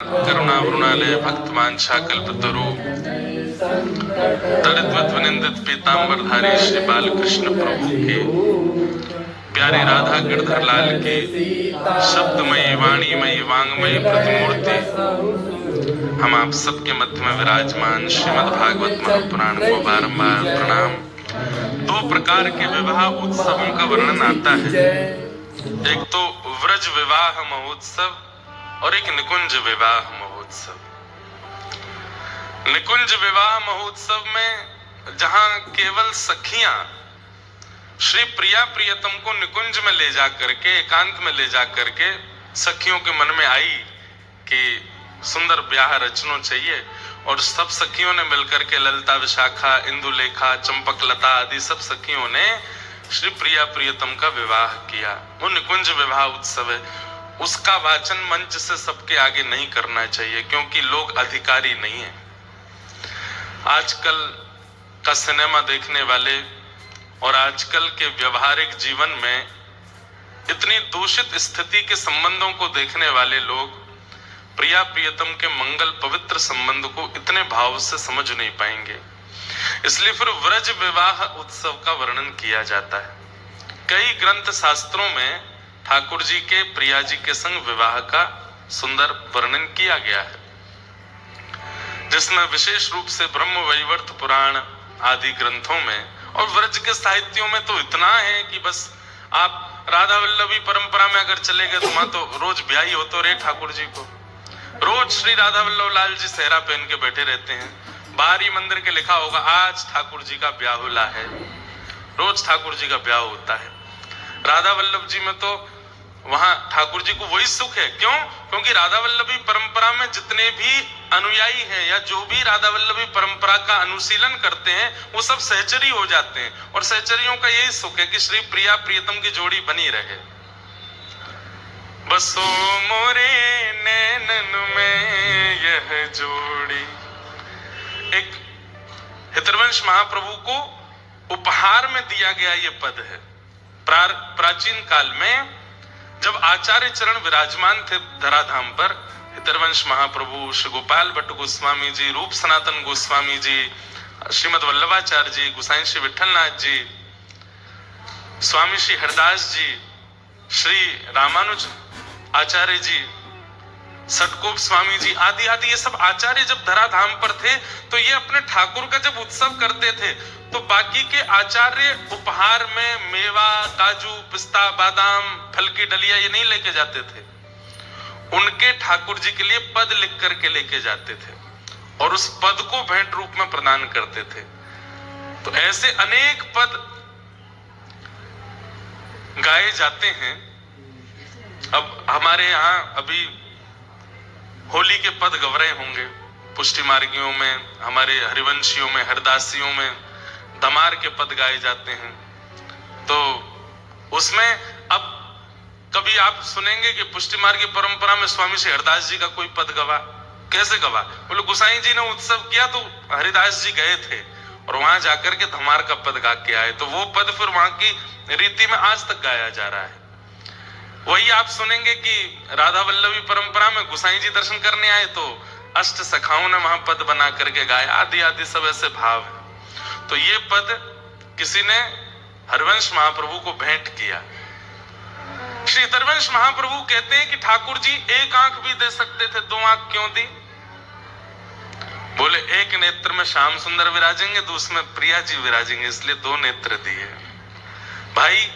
करुणावरुणालय भक्तवांछा कल्पतरु तड़ित विनिंदित पीतांबरधारी श्री बालकृष्ण प्रभु के प्यारी राधा गिरधर लाल की शब्दमयी वाणीमयी वांगमयी प्रतिमूर्ति हम आप सबके मध्य में विराजमान श्रीमद् भागवत महापुराण को बारंबार प्रणाम। दो प्रकार के विवाह उत्सवों का वर्णन आता है, एक तो व्रज विवाह महोत्सव और एक निकुंज विवाह महोत्सव। निकुंज विवाह महोत्सव में जहां केवल सखियां श्री प्रिया प्रियतम को निकुंज में ले जा करके, एकांत में ले जा करके सखियों के मन में आई कि सुंदर ब्याह रचना चाहिए, और सब सखियों ने मिलकर के ललिता, विशाखा, इंदुलेखा, चंपकलता आदि सब सखियों ने श्री प्रिया प्रियतम का विवाह किया। वो निकुंज विवाह उत्सव है। उसका वाचन मंच से सबके आगे नहीं करना चाहिए, क्योंकि लोग अधिकारी नहीं है। आजकल का सिनेमा देखने वाले और आजकल के व्यवहारिक जीवन में इतनी दूषित स्थिति के संबंधों को देखने वाले लोग प्रिया प्रियतम के मंगल पवित्र संबंध को इतने भाव से समझ नहीं पाएंगे। इसलिए फिर व्रज विवाह उत्सव का वर्णन किया जाता है। कई ग्रंथ शास्त्रों में ठाकुर जी के प्रिया जी के संग विवाह का सुंदर वर्णन किया गया है, जिसमें विशेष रूप से ब्रह्म वैवर्त पुराण आदि ग्रंथों में और व्रज के साहित्यों में तो इतना है कि बस आप राधा वल्लभी परंपरा में अगर चले गए तो वहां तो रोज ब्याही हो तो रे ठाकुर जी को, रोज श्री राधा वल्लभ लाल जी सेहरा पहन के बैठे रहते हैं। बाहरी मंदिर के लिखा होगा आज ठाकुर जी का ब्याह हुआ है, रोज ठाकुर जी का ब्याह होता है। राधा वल्लभ जी में तो वहां ठाकुर जी को वही सुख है। क्यों? क्योंकि राधा वल्लभी परंपरा में जितने भी अनुयायी हैं या जो भी राधा वल्लभी परंपरा का अनुशीलन करते हैं वो सब सहचरी हो जाते हैं, और सहचरियों का यही सुख है कि श्री प्रिया प्रियतम की जोड़ी बनी रहे। बसो मोरे नैनन में यह जोड़ी। एक हितवंश महाप्रभु को उपहार में दिया गया ये पद है। प्राचीन काल में जब आचार्य चरण विराजमान थे धराधाम पर, हितवंश महाप्रभु, श्री गोपाल भट्ट गोस्वामी जी, रूप सनातन गोस्वामी जी, श्रीमद वल्लभाचार्य जी, गोसाई श्री विठलनाथ जी, स्वामी श्री हरदास जी, श्री रामानुज आचार्य जी, सटकोप स्वामी जी आदि आदि, ये सब आचार्य जब धराधाम पर थे तो ये अपने ठाकुर का जब उत्सव करते थे तो बाकी के आचार्य उपहार में मेवा, काजू, पिस्ता, बादाम, फल की डलिया ये नहीं लेके जाते थे। उनके ठाकुर जी के लिए पद लिख करके लेके जाते थे और उस पद को भेंट रूप में प्रदान करते थे। तो ऐसे अनेक पद गाए जाते हैं। अब हमारे यहाँ अभी होली के पद गव रहे होंगे, पुष्टि मार्गियों में, हमारे हरिवंशियों में, हरदासियों में दमार के पद गाए जाते हैं। तो उसमें अब कभी आप सुनेंगे कि पुष्टि मार्ग की परंपरा में स्वामी श्री हरदास जी का कोई पद गवा। कैसे गवा? बोले गोसाई जी ने उत्सव किया तो हरिदास जी गए थे और वहां जाकर के धमार का पद गा के आए, तो वो पद फिर वहां की रीति में आज तक गाया जा रहा है। वही आप सुनेंगे कि राधा वल्लभी परंपरा में गोसाई जी दर्शन करने आए तो अष्ट सखाओं ने वहां पद बना करके गाया, आदि आदि सब ऐसे भाव है। तो ये पद किसी ने हरवंश महाप्रभु को भेंट किया। श्री हरवंश महाप्रभु कहते हैं कि ठाकुर जी एक आंख भी दे सकते थे, दो आंख क्यों दी? बोले एक नेत्र में श्याम सुंदर विराजेंगे, दूसरे में प्रिया जी विराजेंगे, इसलिए दो नेत्र दिए। भाई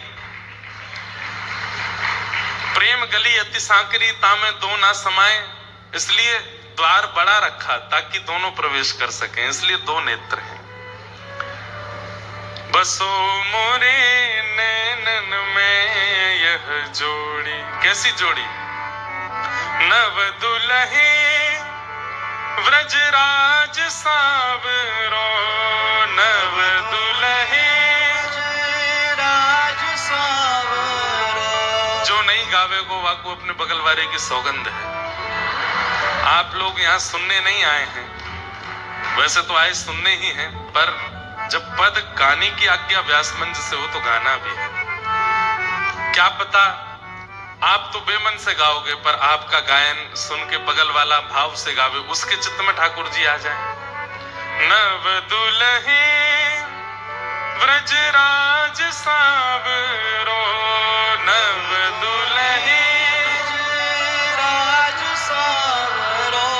प्रेम गली अति सांकरी तामे दो ना समाए, इसलिए द्वार बड़ा रखा ताकि दोनों प्रवेश कर सकें, इसलिए दो नेत्र हैं। बसो मोरे नैनन में यह जोड़ी। कैसी जोड़ी? नव दुल्हे व्रजराज सावरो, नव दुल्हे राज सावरो। जो नहीं गावे को वाको अपने बगल वाले की सौगंध है। आप लोग यहाँ सुनने नहीं आए हैं, वैसे तो आए सुनने ही हैं, पर जब पद गाने की आज्ञा व्यास मंच से हो तो गाना भी है। क्या पता आप तो बेमन से गाओगे, पर आपका गायन सुन के बगल वाला भाव से गावे, उसके चित्त में ठाकुर जी आ जाए। नव दुल्हे व्रजराज सावरो, नव दुल्हे राज सावरो,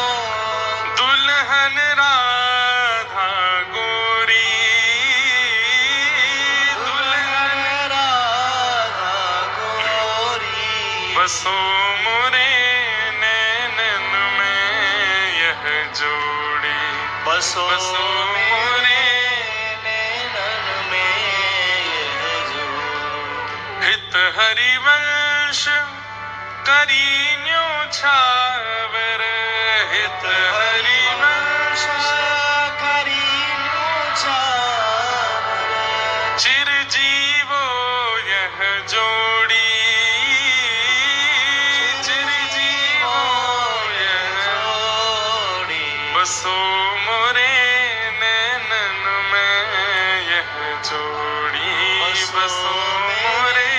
दुल्हन राधा गोरी, दुल्हन राधा गोरी, बसो मोरे नैनन में यह जोड़ी, बसो मोरे नैनन में यह जोड़ी। हित हरिवंश करी न्योछावर, हित हरिवंश करी न्योछावर, चिरजीवो यह जोड़ी, चिरजीवो यह जोड़ी, बसो मोरे नैनन में यह जोड़ी, बसो मोरे।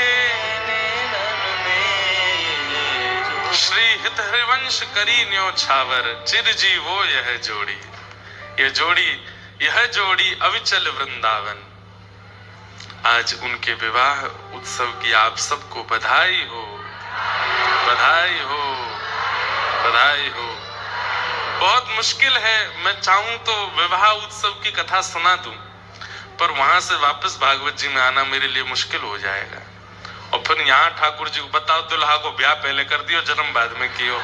श्री हित हरिवंश करी न्योछावर, चिरजीवो यह जोड़ी। यह जोड़ी अविचल वृंदावन। आज उनके विवाह उत्सव की आप सबको बधाई हो, बधाई हो, बधाई हो। बहुत मुश्किल है, मैं चाहूं तो विवाह उत्सव की कथा सुना दूं, पर वहां से वापस भागवत जी में आना मेरे लिए मुश्किल हो जाएगा। और फिर यहाँ ठाकुर जी को बताओ, दुल्हा को ब्याह पहले कर दियो, जन्म बाद में कियो,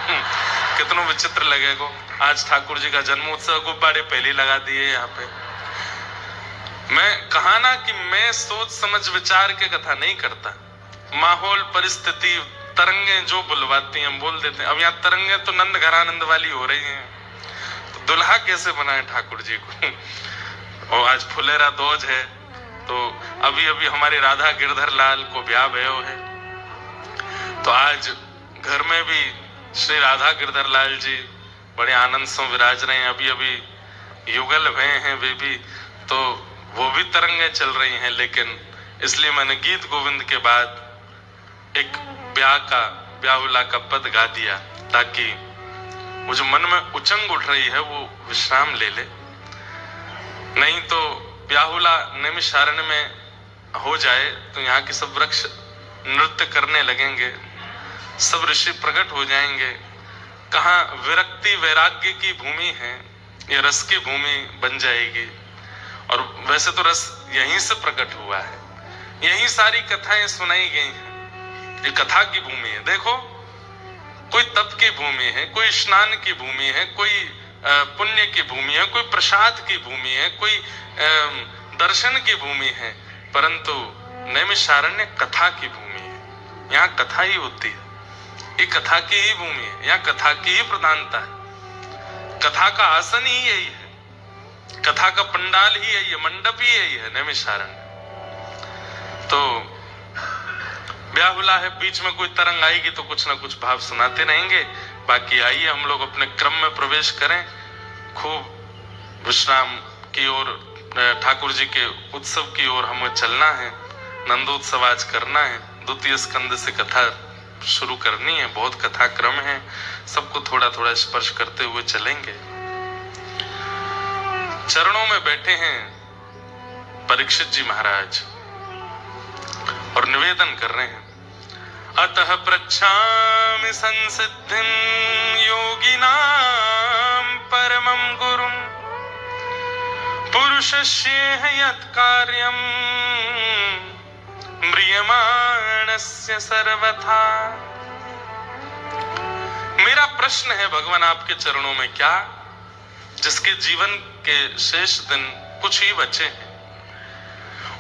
कितना विचित्र लगेगा। आज ठाकुर जी का जन्म उत्सव गुब्बारे पहले लगा दिए यहाँ पे। मैं कहा ना कि मैं सोच समझ विचार के कथा नहीं करता, माहौल परिस्थिति तरंगे जो बुलवाती हैं बोल देते हैं। अब यहाँ तरंगे तो नंद घरानंद वाली हो रही हैं, तो दुल्हा कैसे बनाए ठाकुर जी को। और आज फुलेरा दोज है, तो अभी अभी हमारे राधा गिरधर लाल को ब्याह भयो है, तो आज घर में भी श्री राधा गिरधर लाल जी बड़े आनंद से विराज रहे हैं। अभी अभी युगल हुए हैं वे भी, तो वो भी तरंगे चल रही हैं। लेकिन इसलिए मैंने गीत गोविंद के बाद एक ब्याहुला का पद गा दिया, ताकि वो जो मन में उचंग उठ रही है वो विश्राम ले ले। नहीं तो ब्याहुला नैमिषारण्य में हो जाए तो यहाँ के सब वृक्ष नृत्य करने लगेंगे, सब ऋषि प्रकट हो जाएंगे। कहाँ विरक्ति वैराग्य की भूमि है, ये रस की भूमि बन जाएगी। और वैसे तो रस यहीं से प्रकट हुआ है, यही सारी कथाएं सुनाई गई हैं। ये कथा की भूमि है। देखो, कोई तप की भूमि है, कोई स्नान की भूमि है, कोई पुण्य की भूमि है, कोई प्रसाद की भूमि है, कोई दर्शन की भूमि है, परंतु नैमिषारण्य कथा की भूमि है। यहाँ कथा ही होती है, ये कथा की ही भूमि है, यहाँ कथा की ही प्रधानता है। कथा का आसन ही यही है, कथा का पंडाल ही यही है, मंडप ही यही है नैमिषारण्य। तो ब्याहुला है, बीच में कोई तरंग आएगी तो कुछ ना कुछ भाव सुनाते रहेंगे। बाकी आइए हम लोग अपने क्रम में प्रवेश करें, खूब विश्राम की ओर, ठाकुर जी के उत्सव की ओर हमें चलना है। नंदोत्सव आज करना है, द्वितीय स्कंद से कथा शुरू करनी है, बहुत कथा क्रम है, सबको थोड़ा थोड़ा स्पर्श करते हुए चलेंगे। चरणों में बैठे हैं परीक्षित जी महाराज और निवेदन कर रहे हैं, अतः पृच्छामि संसिद्धिं योगिनां परमं गुरुं पुरुषस्येह यत् कार्यं म्रियमाणस्य सर्वथा। मेरा प्रश्न है भगवान आपके चरणों में, क्या जिसके जीवन के शेष दिन कुछ ही बचे हैं,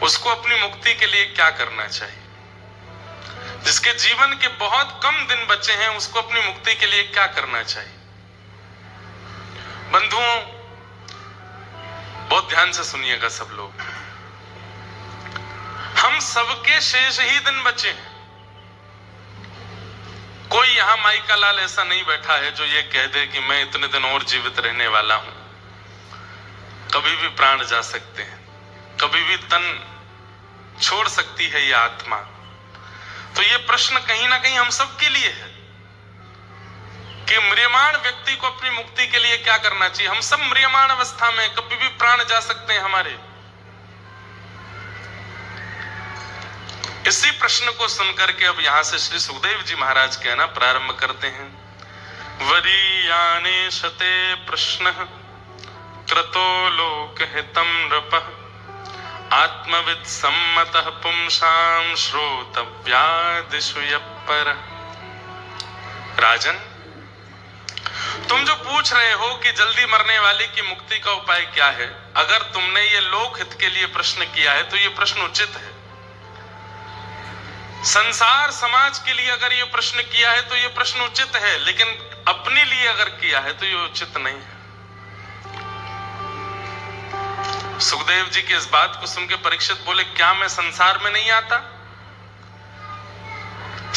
उसको अपनी मुक्ति के लिए क्या करना चाहिए? जिसके जीवन के बहुत कम दिन बचे हैं, उसको अपनी मुक्ति के लिए क्या करना चाहिए? बंधुओं, बहुत ध्यान से सुनिएगा सब लोग। हम सबके शेष ही दिन बचे हैं। कोई यहां माई का लाल ऐसा नहीं बैठा है जो ये कह दे कि मैं इतने दिन और जीवित रहने वाला हूं। कभी भी प्राण जा सकते हैं, कभी भी तन छोड़ सकती है ये आत्मा। तो ये प्रश्न कहीं ना कहीं हम सब के लिए है कि म्रियमाण व्यक्ति को अपनी मुक्ति के लिए क्या करना चाहिए। हम सब म्रियमाण अवस्था में, कभी भी प्राण जा सकते हैं हमारे। इसी प्रश्न को सुनकर के अब यहां से श्री सुखदेव जी महाराज कहना प्रारंभ करते हैं। वरीयाने शते प्रश्न क्रतो लोक हितम नृपः आत्मविद सम्मतः पुंसाम श्रोतव्यादिषु यप्पर। राजन, तुम जो पूछ रहे हो कि जल्दी मरने वाले की मुक्ति का उपाय क्या है, अगर तुमने ये लोक हित के लिए प्रश्न किया है तो ये प्रश्न उचित है। संसार समाज के लिए अगर ये प्रश्न किया है तो ये प्रश्न उचित है, लेकिन अपने लिए अगर किया है तो ये उचित नहीं है। सुखदेव जी की इस बात को सुनकर परीक्षित बोले, क्या मैं संसार में नहीं आता?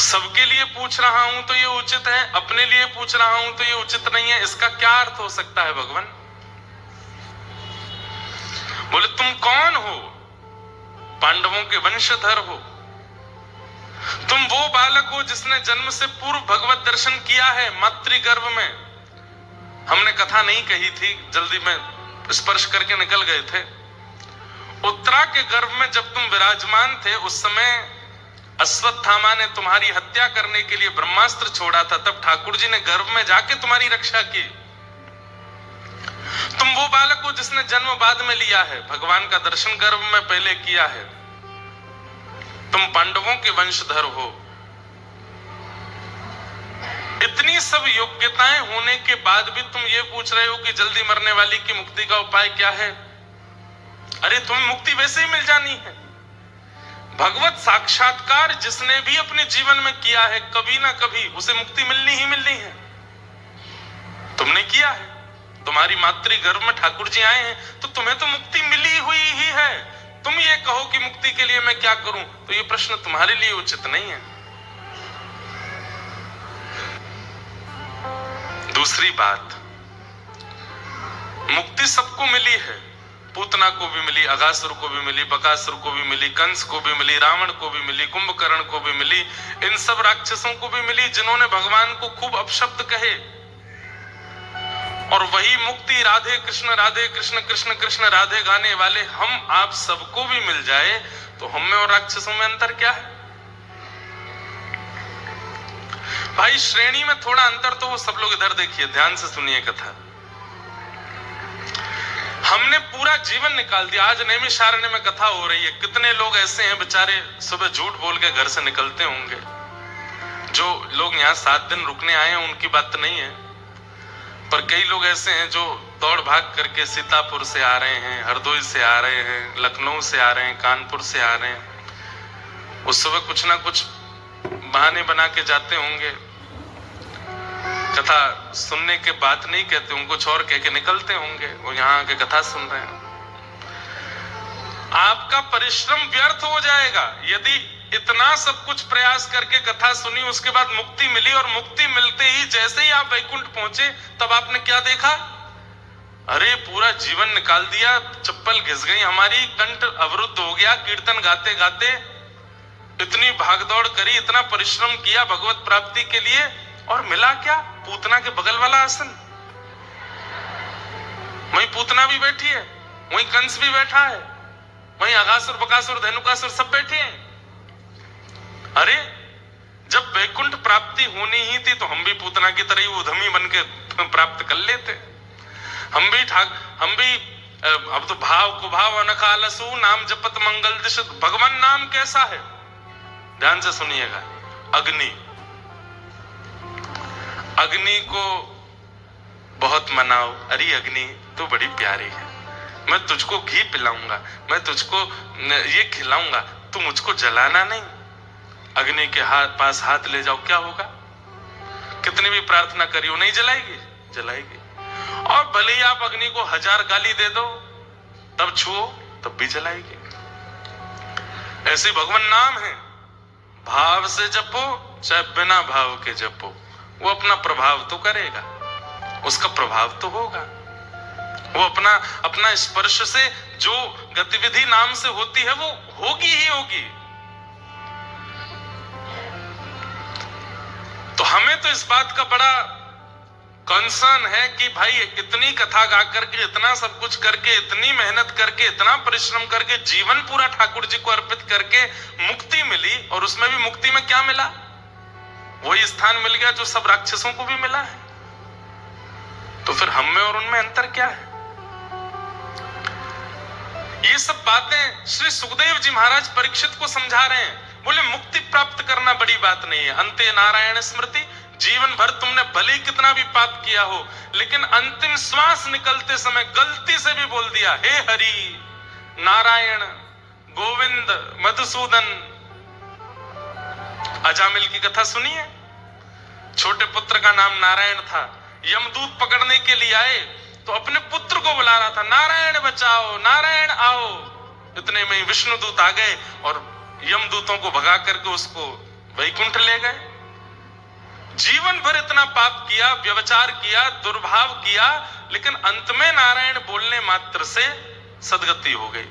सबके लिए पूछ रहा हूं तो ये उचित है, अपने लिए पूछ रहा हूं तो ये उचित नहीं है। इसका क्या अर्थ हो सकता है भगवान? बोले, तुम कौन हो? पांडवों के वंशधर हो। तुम वो बालक हो जिसने जन्म से पूर्व भगवत दर्शन किया है मातृगर्भ में। हमने कथा नहीं कही थी, जल्दी में स्पर्श करके निकल गए थे। उत्तरा के गर्भ में जब तुम विराजमान थे, उस समय अश्वत्थामा ने तुम्हारी हत्या करने के लिए ब्रह्मास्त्र छोड़ा था। तब ठाकुर जी ने गर्भ में जाके तुम्हारी रक्षा की। तुम वो बालक हो जिसने जन्म बाद में लिया है, भगवान का दर्शन गर्भ में पहले किया है। तुम पांडवों के वंशधर हो। इतनी सब योग्यताएं होने के बाद भी तुम ये पूछ रहे हो कि जल्दी मरने वाली की मुक्ति का उपाय क्या है? अरे तुम्हें मुक्ति वैसे ही मिल जानी है। भगवत साक्षात्कार जिसने भी अपने जीवन में किया है, कभी ना कभी उसे मुक्ति मिलनी ही मिलनी है। तुमने किया है, तुम्हारी मातृगर्भ में ठाकुर जी आए हैं, तो तुम्हें तो मुक्ति मिली हुई ही है। तुम ये कहो कि मुक्ति के लिए मैं क्या करूं, तो ये प्रश्न तुम्हारे लिए उचित नहीं है। दूसरी बात, मुक्ति सबको मिली है। पूतना को भी मिली, अगासुर को भी मिली, बकासुर को भी मिली, कंस को भी मिली, रावण को भी मिली, कुंभकर्ण को भी मिली, इन सब राक्षसों को भी मिली जिन्होंने भगवान को खूब अपशब्द कहे। और वही मुक्ति राधे कृष्ण कृष्ण कृष्ण राधे गाने वाले हम आप सबको भी मिल जाए तो हम में और राक्षसों में अंतर क्या है? भाई श्रेणी में थोड़ा अंतर तो हो। सब लोग इधर देखिए, ध्यान से सुनिए कथा। हमने पूरा जीवन निकाल दिया। आज नैमिषारण्य में कथा हो रही है। कितने लोग ऐसे हैं बेचारे, सुबह झूठ बोल के घर से निकलते होंगे। जो लोग यहाँ 7 दिन रुकने आए हैं उनकी बात नहीं है, पर कई लोग ऐसे हैं जो दौड़ भाग करके सीतापुर से आ रहे हैं, हरदोई से आ रहे हैं, लखनऊ से आ रहे हैं, कानपुर से आ रहे हैं। उस सुबह कुछ ना कुछ बहाने बना के जाते होंगे। कथा सुनने के बात नहीं कहते होंगे, कुछ और कह के निकलते होंगे। वो यहाँ आके कथा सुन रहे हैं। आपका परिश्रम व्यर्थ हो जाएगा यदि इतना सब कुछ प्रयास करके कथा सुनी, उसके बाद मुक्ति मिली और मुक्ति मिलते ही जैसे ही आप वैकुंठ पहुंचे तब आपने क्या देखा? अरे पूरा जीवन निकाल दिया, चप्पल घिस गई हमारी, कंठ अवरुद्ध हो गया, कीर्तन गाते गाते इतनी भागदौड़ करी, इतना परिश्रम किया भगवत प्राप्ति के लिए, और मिला क्या? पूतना के बगल वाला आसन। वहीं पूतना भी बैठी है, वहीं कंस भी बैठा है, वहीं अगासुर बकासुर धेनुकासुर सब बैठे हैं। अरे जब वैकुंठ प्राप्ति होनी ही थी तो हम भी पूतना की तरह ही उधमी बन के प्राप्त कर लेते। हम भी अब तो भाव को भाव अनखालसु नाम जपत मंगल दिश। भगवान नाम कैसा है? ध्यान से सुनिएगा। अग्नि को बहुत मनाओ। अरे अग्नि तो बड़ी प्यारी है, मैं तुझको घी पिलाऊंगा, मैं तुझको ये खिलाऊंगा, तू मुझको जलाना नहीं। अग्नि के पास हाथ ले जाओ, क्या होगा? कितनी भी प्रार्थना करियो नहीं जलाएगी, जलाएगी। और भले ही आप अग्नि को 1000 गाली दे दो, तब छुओ तब भी जलाएगी। ऐसे भगवान नाम है, भाव से जपो चाहे बिना भाव के जपो, वो अपना प्रभाव तो करेगा, उसका प्रभाव तो होगा। वो अपना स्पर्श से जो गतिविधि नाम से होती है वो होगी ही होगी। हमें तो इस बात का बड़ा कंसर्न है कि भाई इतनी कथा गा करके, इतना सब कुछ करके, इतनी मेहनत करके, इतना परिश्रम करके, जीवन पूरा ठाकुर जी को अर्पित करके मुक्ति मिली, और उसमें भी मुक्ति में क्या मिला? वही स्थान मिल गया जो सब राक्षसों को भी मिला है। तो फिर हम में और उनमें अंतर क्या है? ये सब बातें श्री सुखदेव जी महाराज परीक्षित को समझा रहे हैं। बोले मुक्ति प्राप्त करना बड़ी बात नहीं है, अंते नारायण स्मृति, जीवन भर तुमने भले कितना भी पाप किया हो, लेकिन अंतिम श्वास निकलते समय गलती से भी बोल दिया हे हरि, नारायण, गोविंद, मधुसूदन। अजामिल की कथा सुनिए, छोटे पुत्र का नाम नारायण था। यमदूत पकड़ने के लिए आए तो अपने पुत्र को बुला रहा था, नारायण बचाओ, नारायण आओ। इतने में ही विष्णुदूत आ गए और यमदूतों को भगा करके उसको वैकुंठ ले गए। जीवन भर इतना पाप किया, व्यभिचार किया, दुर्भाव किया, लेकिन अंत में नारायण बोलने मात्र से सदगति हो गई।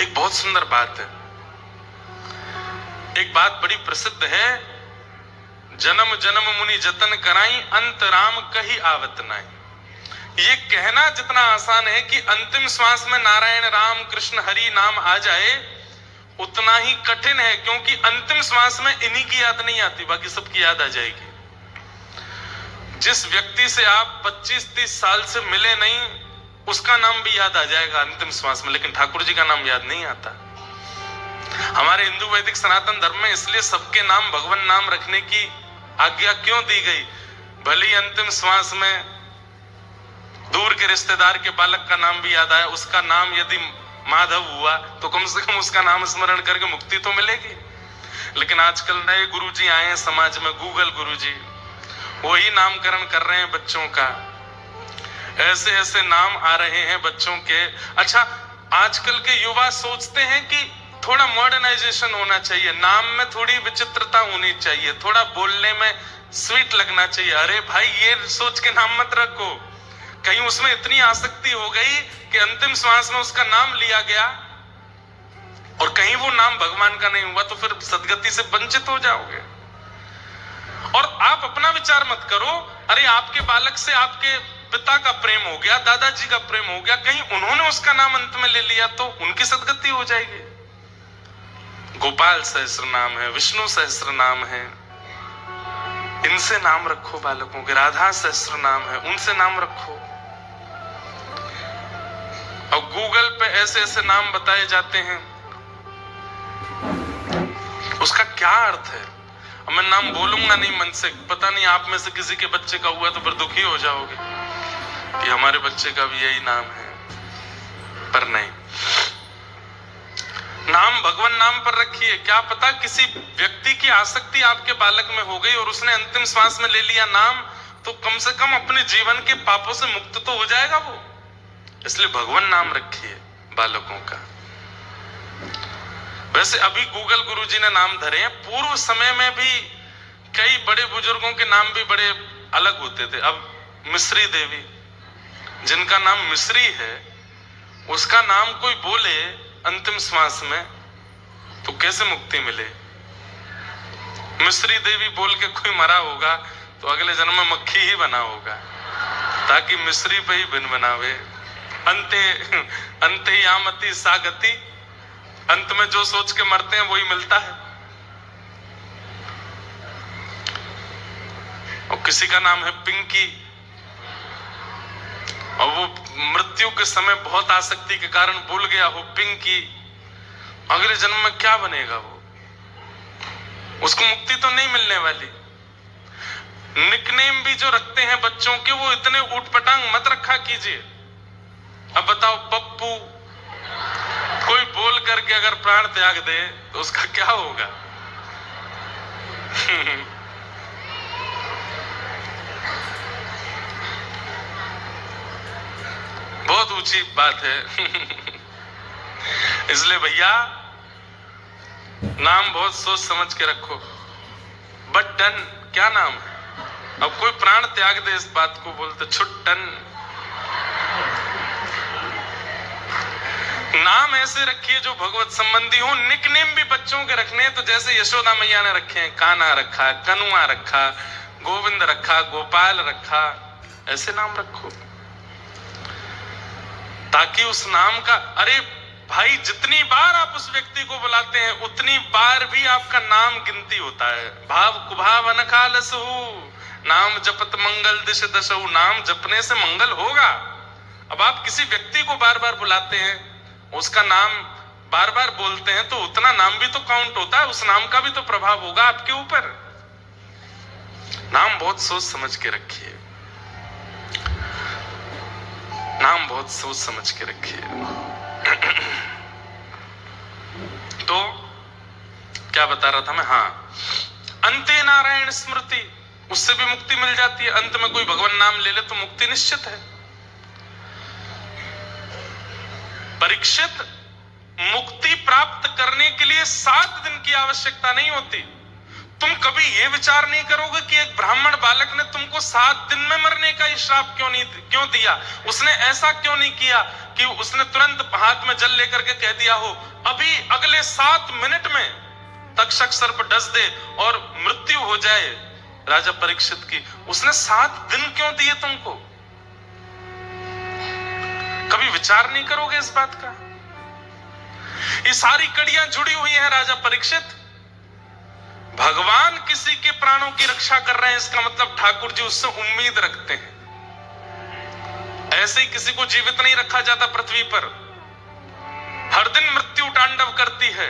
एक बहुत सुंदर बात है, एक बात बड़ी प्रसिद्ध है, जन्म जन्म मुनि जतन कराई, अंत राम कही आवत नाई। ये कहना जितना आसान है कि अंतिम श्वास में नारायण, राम, कृष्ण, हरि नाम आ जाए, उतना ही कठिन है, क्योंकि अंतिम श्वास में इन्हीं की याद नहीं आती, बाकी सबकी याद आ जाएगी। जिस व्यक्ति से आप 25-30 साल से मिले नहीं, उसका नाम भी याद आ जाएगा अंतिम श्वास में, लेकिन ठाकुर जी का नाम याद नहीं आता। हमारे हिंदू वैदिक सनातन धर्म में इसलिए सबके नाम भगवान नाम रखने की आज्ञा क्यों दी गई? भले ही अंतिम श्वास में दूर के रिश्तेदार के बालक का नाम भी याद आया, उसका नाम यदि माधव हुआ तो कम से कम उसका नाम स्मरण करके मुक्ति तो मिलेगी। लेकिन आजकल नए गुरुजी आए हैं समाज में, गूगल गुरुजी, वही नामकरण कर रहे हैं बच्चों का। ऐसे ऐसे नाम आ रहे हैं बच्चों के। अच्छा, आजकल के युवा सोचते हैं कि थोड़ा मॉडर्नाइजेशन होना चाहिए, नाम में थोड़ी विचित्रता होनी चाहिए, थोड़ा बोलने में स्वीट लगना चाहिए। अरे भाई, ये सोच के नाम मत रखो, कहीं उसमें इतनी आसक्ति हो गई कि अंतिम श्वास में उसका नाम लिया गया और कहीं वो नाम भगवान का नहीं हुआ, तो फिर सदगति से वंचित हो जाओगे। और आप अपना विचार मत करो, अरे आपके बालक से आपके पिता का प्रेम हो गया, दादाजी का प्रेम हो गया, कहीं उन्होंने उसका नाम अंत में ले लिया तो उनकी सदगति हो जाएगी। गोपाल सहस्र नाम है, विष्णु सहस्र नाम है, इनसे नाम रखो बालकों के। राधा सहस्र नाम है, उनसे नाम रखो। और गूगल पे ऐसे ऐसे नाम बताए जाते हैं, उसका क्या अर्थ है? अब मैं नाम बोलूंगा नहीं मन से, पता नहीं आप में से किसी के बच्चे का हुआ तो फिर दुखी हो जाओगे कि हमारे बच्चे का भी यही नाम है, पर नहीं। नाम भगवान नाम पर रखिए। क्या पता किसी व्यक्ति की आसक्ति आपके बालक में हो गई और उसने अंतिम श्वास में ले लिया नाम, तो कम से कम अपने जीवन के पापों से मुक्त तो हो जाएगा वो। इसलिए भगवान नाम रखिए बालकों का। वैसे अभी गूगल गुरुजी ने नाम धरे हैं, पूर्व समय में भी कई बड़े बुजुर्गों के नाम भी बड़े अलग होते थे। अब मिश्री देवी, जिनका नाम मिश्री है, उसका नाम कोई बोले अंतिम श्वास में तो कैसे मुक्ति मिले? मिश्री देवी बोल के कोई मरा होगा तो अगले जन्म में मक्खी ही बना होगा, ताकि मिश्री पे ही बिन बनावे। अंते अंते यामति सागति, अंत में जो सोच के मरते हैं वही मिलता है। और किसी का नाम है पिंकी, और वो मृत्यु के समय बहुत आसक्ति के कारण भूल गया हो पिंकी, अगले जन्म में क्या बनेगा वो? उसको मुक्ति तो नहीं मिलने वाली। निकनेम भी जो रखते हैं बच्चों के, वो इतने ऊटपटांग मत रखा कीजिए। अब बताओ, पप्पू, कोई बोल करके अगर प्राण त्याग दे तो उसका क्या होगा? बहुत ऊंची बात है। इसलिए भैया नाम बहुत सोच समझ के रखो। बट डन क्या नाम है? अब कोई प्राण त्याग दे इस बात को बोलते छुट्टन। नाम ऐसे रखिए जो भगवत संबंधी हो। निकनेम भी बच्चों के रखने हैं तो जैसे यशोदा मैया ने रखे हैं, कान्हा रखा, कनुआ रखा, गोविंद रखा, गोपाल रखा, ऐसे नाम रखो ताकि उस नाम का, अरे भाई जितनी बार आप उस व्यक्ति को बुलाते हैं उतनी बार भी आपका नाम गिनती होता है। भाव कुभाव अनकालसहु, नाम जपत मंगल दिश दशहु, नाम जपने से मंगल होगा। अब आप किसी व्यक्ति को बार बार बुलाते हैं, उसका नाम बार बार बोलते हैं, तो उतना नाम भी तो काउंट होता है, उस नाम का भी तो प्रभाव होगा आपके ऊपर। नाम बहुत सोच समझ के रखिए, नाम बहुत सोच समझ के रखिए। तो क्या बता रहा था मैं, हाँ, अंते नारायण स्मृति, उससे भी मुक्ति मिल जाती है। अंत में कोई भगवान नाम ले ले तो मुक्ति निश्चित है। परीक्षित, मुक्ति प्राप्त करने के लिए 7 दिन की आवश्यकता नहीं होती। तुम कभी यह विचार नहीं करोगे कि एक ब्राह्मण बालक ने तुमको 7 दिन में मरने का श्राप क्यों दिया। उसने ऐसा क्यों नहीं किया कि उसने तुरंत हाथ में जल लेकर के कह दिया हो अभी अगले 7 मिनट में तक्षक सर्प डस दे और मृत्यु हो जाए राजा परीक्षित की। उसने 7 दिन क्यों दिए तुमको? कभी विचार नहीं करोगे इस बात का? ये सारी कड़ियां जुड़ी हुई हैं राजा परीक्षित। भगवान किसी के प्राणों की रक्षा कर रहे हैं, इसका मतलब ठाकुर जी उससे उम्मीद रखते हैं। ऐसे ही किसी को जीवित नहीं रखा जाता पृथ्वी पर। हर दिन मृत्यु तांडव करती है,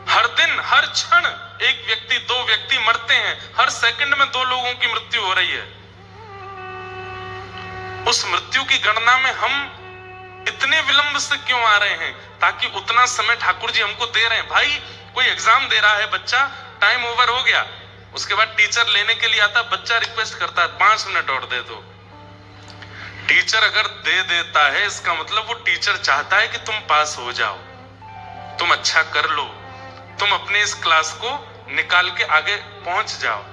हर दिन हर क्षण एक व्यक्ति 2 व्यक्ति मरते हैं, हर सेकंड में 2 लोगों की मृत्यु हो रही है। उस मृत्यु की गणना में हम इतने विलंब से क्यों आ रहे हैं? ताकि उतना समय ठाकुर जी हमको दे रहे हैं। भाई कोई एग्जाम दे रहा है बच्चा, टाइम ओवर हो गया, उसके बाद टीचर लेने के लिए आता, बच्चा रिक्वेस्ट करता है 5 मिनट और दे दो। टीचर अगर दे देता है इसका मतलब वो टीचर चाहता है कि तुम पास हो जाओ, तुम अच्छा कर लो, तुम अपने इस क्लास को निकाल के आगे पहुंच जाओ।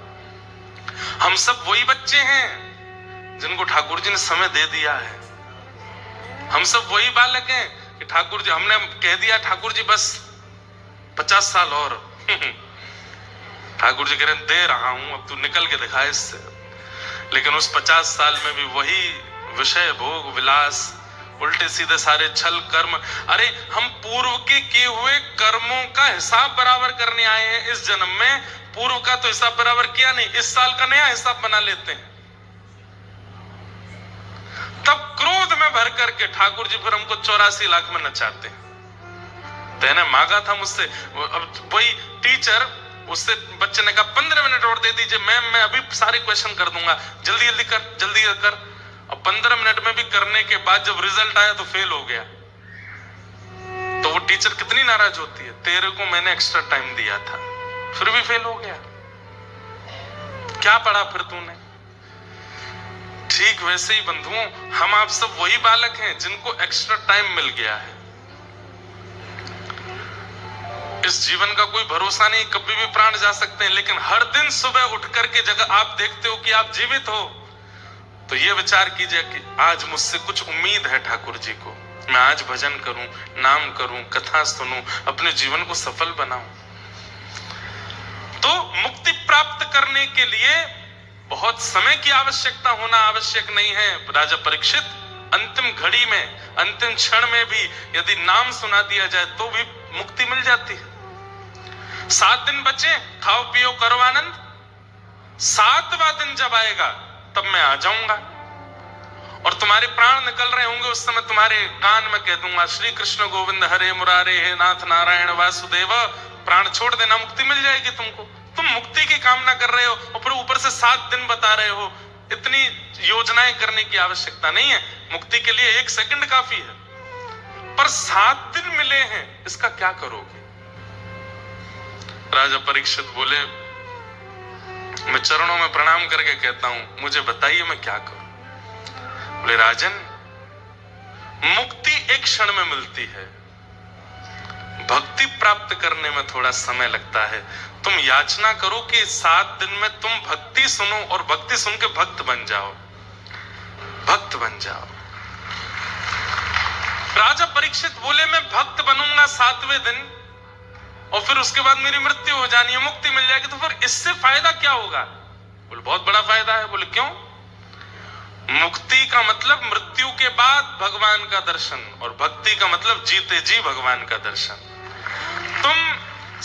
हम सब वही बच्चे हैं जिनको ठाकुर जी ने समय दे दिया है। हम सब वही बालक हैं कि ठाकुर जी, हमने कह दिया ठाकुर जी बस 50 साल और ठाकुर जी कह रहे हैं दे रहा हूं, अब तू निकल के दिखा इससे। लेकिन उस 50 साल में भी वही विषय भोग विलास, उल्टे सीधे सारे छल कर्म। अरे हम पूर्व के किए हुए कर्मों का हिसाब बराबर करने आए हैं इस जन्म में। पूर्व का तो हिसाब बराबर किया नहीं, इस साल का नया हिसाब बना लेते हैं। तब क्रोध में भर करके ठाकुर जी फिर हमको 84 लाख में नचाते हैं। तेने मांगा था मुझसे, अब वही टीचर, उससे बच्चे ने कहा 15 मिनट और दे दीजिए मैम, मैं अभी सारे क्वेश्चन कर दूंगा, जल्दी जल्दी कर, जल्दी कर। अब 15 मिनट में भी करने के बाद जब रिजल्ट आया तो फेल हो गया, तो वो टीचर कितनी नाराज होती है, तेरे को मैंने एक्स्ट्रा टाइम दिया था फिर भी फेल हो गया, क्या पढ़ा फिर तूने? ठीक वैसे ही बंधुओं, हम आप सब वही बालक हैं जिनको एक्स्ट्रा टाइम मिल गया है। इस जीवन का कोई भरोसा नहीं, कभी भी प्राण जा सकते हैं, लेकिन हर दिन सुबह उठ करके जगह आप देखते हो कि आप जीवित हो, तो ये विचार कीजिए कि आज मुझसे कुछ उम्मीद है ठाकुर जी को, मैं आज भजन करूं, नाम करूं, कथा सुनूं, अपने जीवन को सफल बनाऊं। तो मुक्ति प्राप्त करने के लिए बहुत समय की आवश्यकता होना आवश्यक नहीं है। राजा परीक्षित, अंतिम घड़ी में, अंतिम क्षण में भी यदि नाम सुना दिया जाए तो भी मुक्ति मिल जाती है। 7 दिन बचे, खाओ पियो करो आनंद। 7वां दिन जब आएगा तब मैं आ जाऊंगा और तुम्हारे प्राण निकल रहे होंगे, उस समय तुम्हारे कान में कह दूंगा श्री कृष्ण गोविंद हरे मुरारे हे नाथ नारायण वासुदेव। प्राण छोड़ देना, मुक्ति मिल जाएगी तुमको। तुम मुक्ति की कामना कर रहे हो और फिर ऊपर से 7 दिन बता रहे हो। इतनी योजनाएं करने की आवश्यकता नहीं है, मुक्ति के लिए 1 सेकंड काफी है। पर 7 दिन मिले हैं, इसका क्या करोगे? राजा परीक्षित बोले, मैं चरणों में प्रणाम करके कहता हूं, मुझे बताइए मैं क्या करूं? बोले, राजन, मुक्ति एक क्षण में मिलती है, भक्ति प्राप्त करने में थोड़ा समय लगता है। तुम याचना करो कि 7 दिन में तुम भक्ति सुनो और भक्ति सुन के भक्त बन जाओ, भक्त बन जाओ। राजा परीक्षित बोले मैं भक्त बनूंगा 7वें दिन और फिर उसके बाद मेरी मृत्यु हो जानी है, मुक्ति मिल जाएगी, तो फिर इससे फायदा क्या होगा? बोले बहुत बड़ा फायदा है। बोले क्यों? मुक्ति का मतलब मृत्यु के बाद भगवान का दर्शन, और भक्ति का मतलब जीते जी भगवान का दर्शन। तुम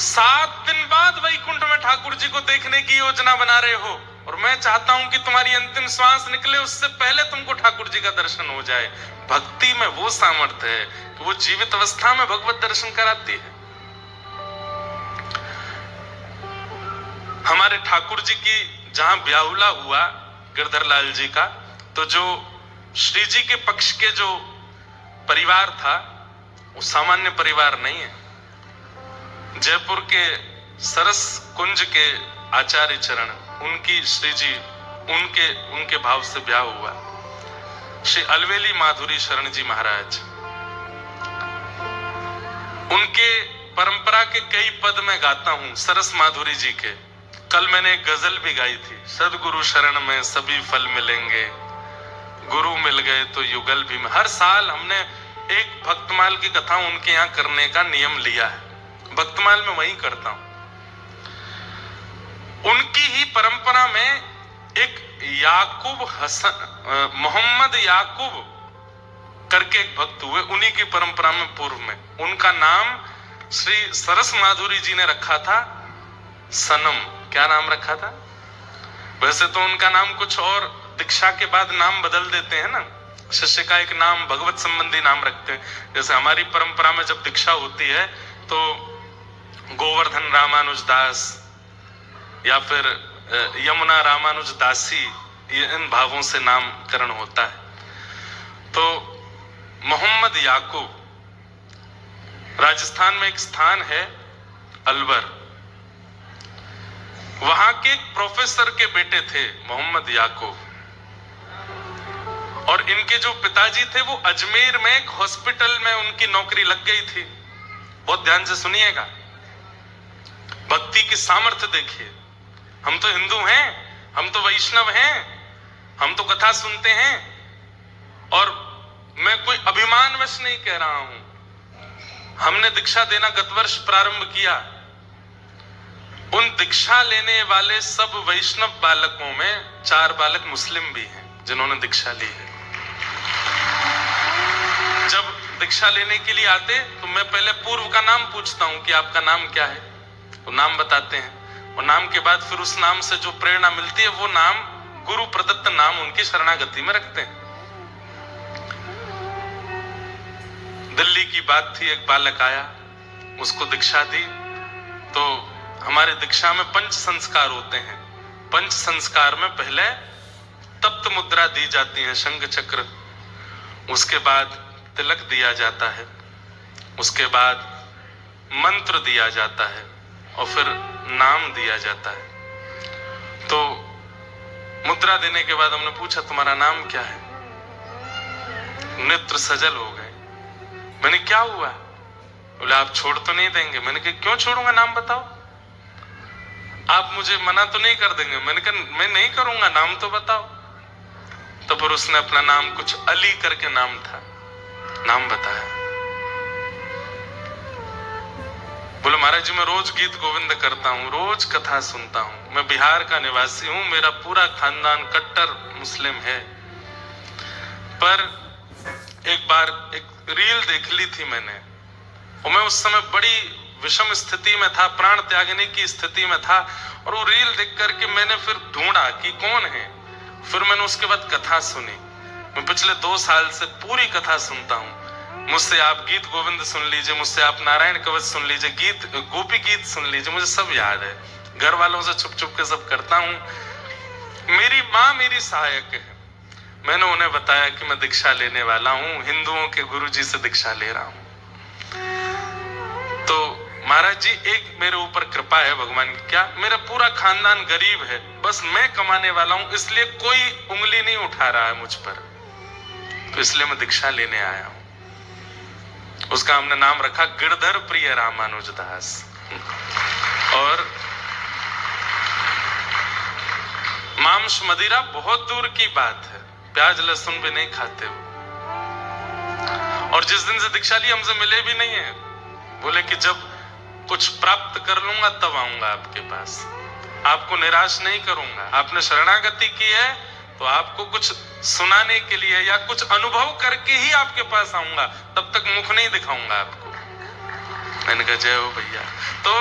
7 दिन बाद वैकुंठ में ठाकुर जी को देखने की योजना बना रहे हो, और मैं चाहता हूं कि तुम्हारी अंतिम श्वास निकले उससे पहले तुमको ठाकुर जी का दर्शन हो जाए। भक्ति में वो सामर्थ्य है कि वो जीवित अवस्था में भगवत दर्शन कराती है। हमारे ठाकुर जी की जहां ब्याहुला हुआ गिरधर लाल जी का, तो जो श्री जी के पक्ष के जो परिवार था वो सामान्य परिवार नहीं है। जयपुर के सरस कुंज के आचार्य चरण, उनकी श्री जी उनके भाव से ब्याह हुआ। श्री अलवेली माधुरी शरण जी महाराज, उनके परंपरा के कई पद मैं गाता हूं सरस माधुरी जी के। कल मैंने एक गजल भी गाई थी, सदगुरु शरण में सभी फल मिलेंगे, गुरु मिल गए तो युगल भी। हर साल हमने एक भक्तमाल की कथा उनके यहाँ करने का नियम लिया है, भक्तमाल में वही करता हूं। उनकी ही परंपरा में एक याकूब हसन, मोहम्मद याकूब करके एक भक्त हुए, उन्हीं की परंपरा में पूर्व में। उनका नाम श्री सरस माधुरी जी ने रखा था सनम। क्या नाम रखा था? वैसे तो उनका नाम कुछ और, दीक्षा के बाद नाम बदल देते हैं ना, शिष्य का एक नाम भगवत संबंधी नाम रखते हैं। जैसे हमारी परंपरा में जब दीक्षा होती है तो गोवर्धन रामानुज दास या फिर यमुना रामानुज दासी, इन भावों से नामकरण होता है। तो मोहम्मद याकूब, राजस्थान में एक स्थान है अलवर, वहां के एक प्रोफेसर के बेटे थे मोहम्मद याकूब, और इनके जो पिताजी थे वो अजमेर में एक हॉस्पिटल में उनकी नौकरी लग गई थी। बहुत ध्यान से सुनिएगा, भक्ति की सामर्थ्य देखिए। हम तो हिंदू हैं, हम तो वैष्णव हैं, हम तो कथा सुनते हैं, और मैं कोई अभिमानवश नहीं कह रहा हूं। हमने दीक्षा देना गत वर्ष प्रारंभ किया। उन दीक्षा लेने वाले सब वैष्णव बालकों में 4 बालक मुस्लिम भी हैं जिन्होंने दीक्षा ली है। जब दीक्षा लेने के लिए आते तो मैं पहले पूर्व का नाम पूछता हूं कि आपका नाम क्या है, तो नाम बताते हैं, और नाम के बाद फिर उस नाम से जो प्रेरणा मिलती है वो नाम, गुरु प्रदत्त नाम उनकी शरणागति में रखते हैं। दिल्ली की बात थी, एक बालक आया, उसको दीक्षा दी। तो हमारे दीक्षा में 5 संस्कार होते हैं। 5 संस्कार में पहले तप्त मुद्रा दी जाती है, शंख चक्र, उसके बाद तिलक दिया जाता है, उसके बाद मंत्र दिया जाता है, और फिर नाम दिया जाता है। तो मुद्रा देने के बाद हमने पूछा तुम्हारा नाम क्या है? नेत्र सजल हो गए। मैंने क्या हुआ? बोले आप छोड़ तो नहीं देंगे। मैंने कहा क्यों छोड़ूंगा, नाम बताओ। आप मुझे मना तो नहीं कर देंगे? मैंने कहा मैं नहीं करूंगा, नाम तो बताओ। तो फिर उसने अपना नाम, कुछ अली करके नाम था, नाम बताया। बोले महाराज जी मैं रोज गीत गोविंद करता हूँ, रोज कथा सुनता हूँ, मैं बिहार का निवासी हूँ, मेरा पूरा खानदान कट्टर मुस्लिम है, पर एक बार एक रील देख ली थी मैंने, और मैं उस समय बड़ी विषम स्थिति में था, प्राण त्यागने की स्थिति में था, और वो रील देख करके मैंने फिर ढूंढा कि कौन है। फिर मैंने उसके बाद कथा सुनी। मैं पिछले 2 साल से पूरी कथा सुनता हूँ। मुझसे आप गीत गोविंद सुन लीजिए, मुझसे आप नारायण कवच सुन लीजिए, गीत गोपी गीत सुन लीजिए, मुझे सब याद है। घर वालों से छुप छुप के सब करता हूँ। मेरी माँ मेरी सहायक है। मैंने उन्हें बताया कि मैं दीक्षा लेने वाला हूँ, हिंदुओं के गुरुजी से दीक्षा ले रहा हूँ। तो महाराज जी एक मेरे ऊपर कृपा है भगवान की। क्या? मेरा पूरा खानदान गरीब है, बस मैं कमाने वाला हूं, इसलिए कोई उंगली नहीं उठा रहा है मुझ पर, तो इसलिए मैं दीक्षा लेने आया हूं। उसका हमने नाम रखा गिरधर प्रिय रामानुज दास। और मांस मदिरा बहुत दूर की बात है, प्याज लहसुन भी नहीं खाते हो। और जिस दिन से दीक्षा ली हमसे मिले भी नहीं है। बोले कि जब कुछ प्राप्त कर लूंगा तब आऊंगा आपके पास, आपको निराश नहीं करूंगा। आपने शरणागति की है तो आपको कुछ सुनाने के लिए या कुछ अनुभव करके ही आपके पास आऊंगा, तब तक मुख नहीं दिखाऊंगा आपको। मैंने कहा जय हो भैया। तो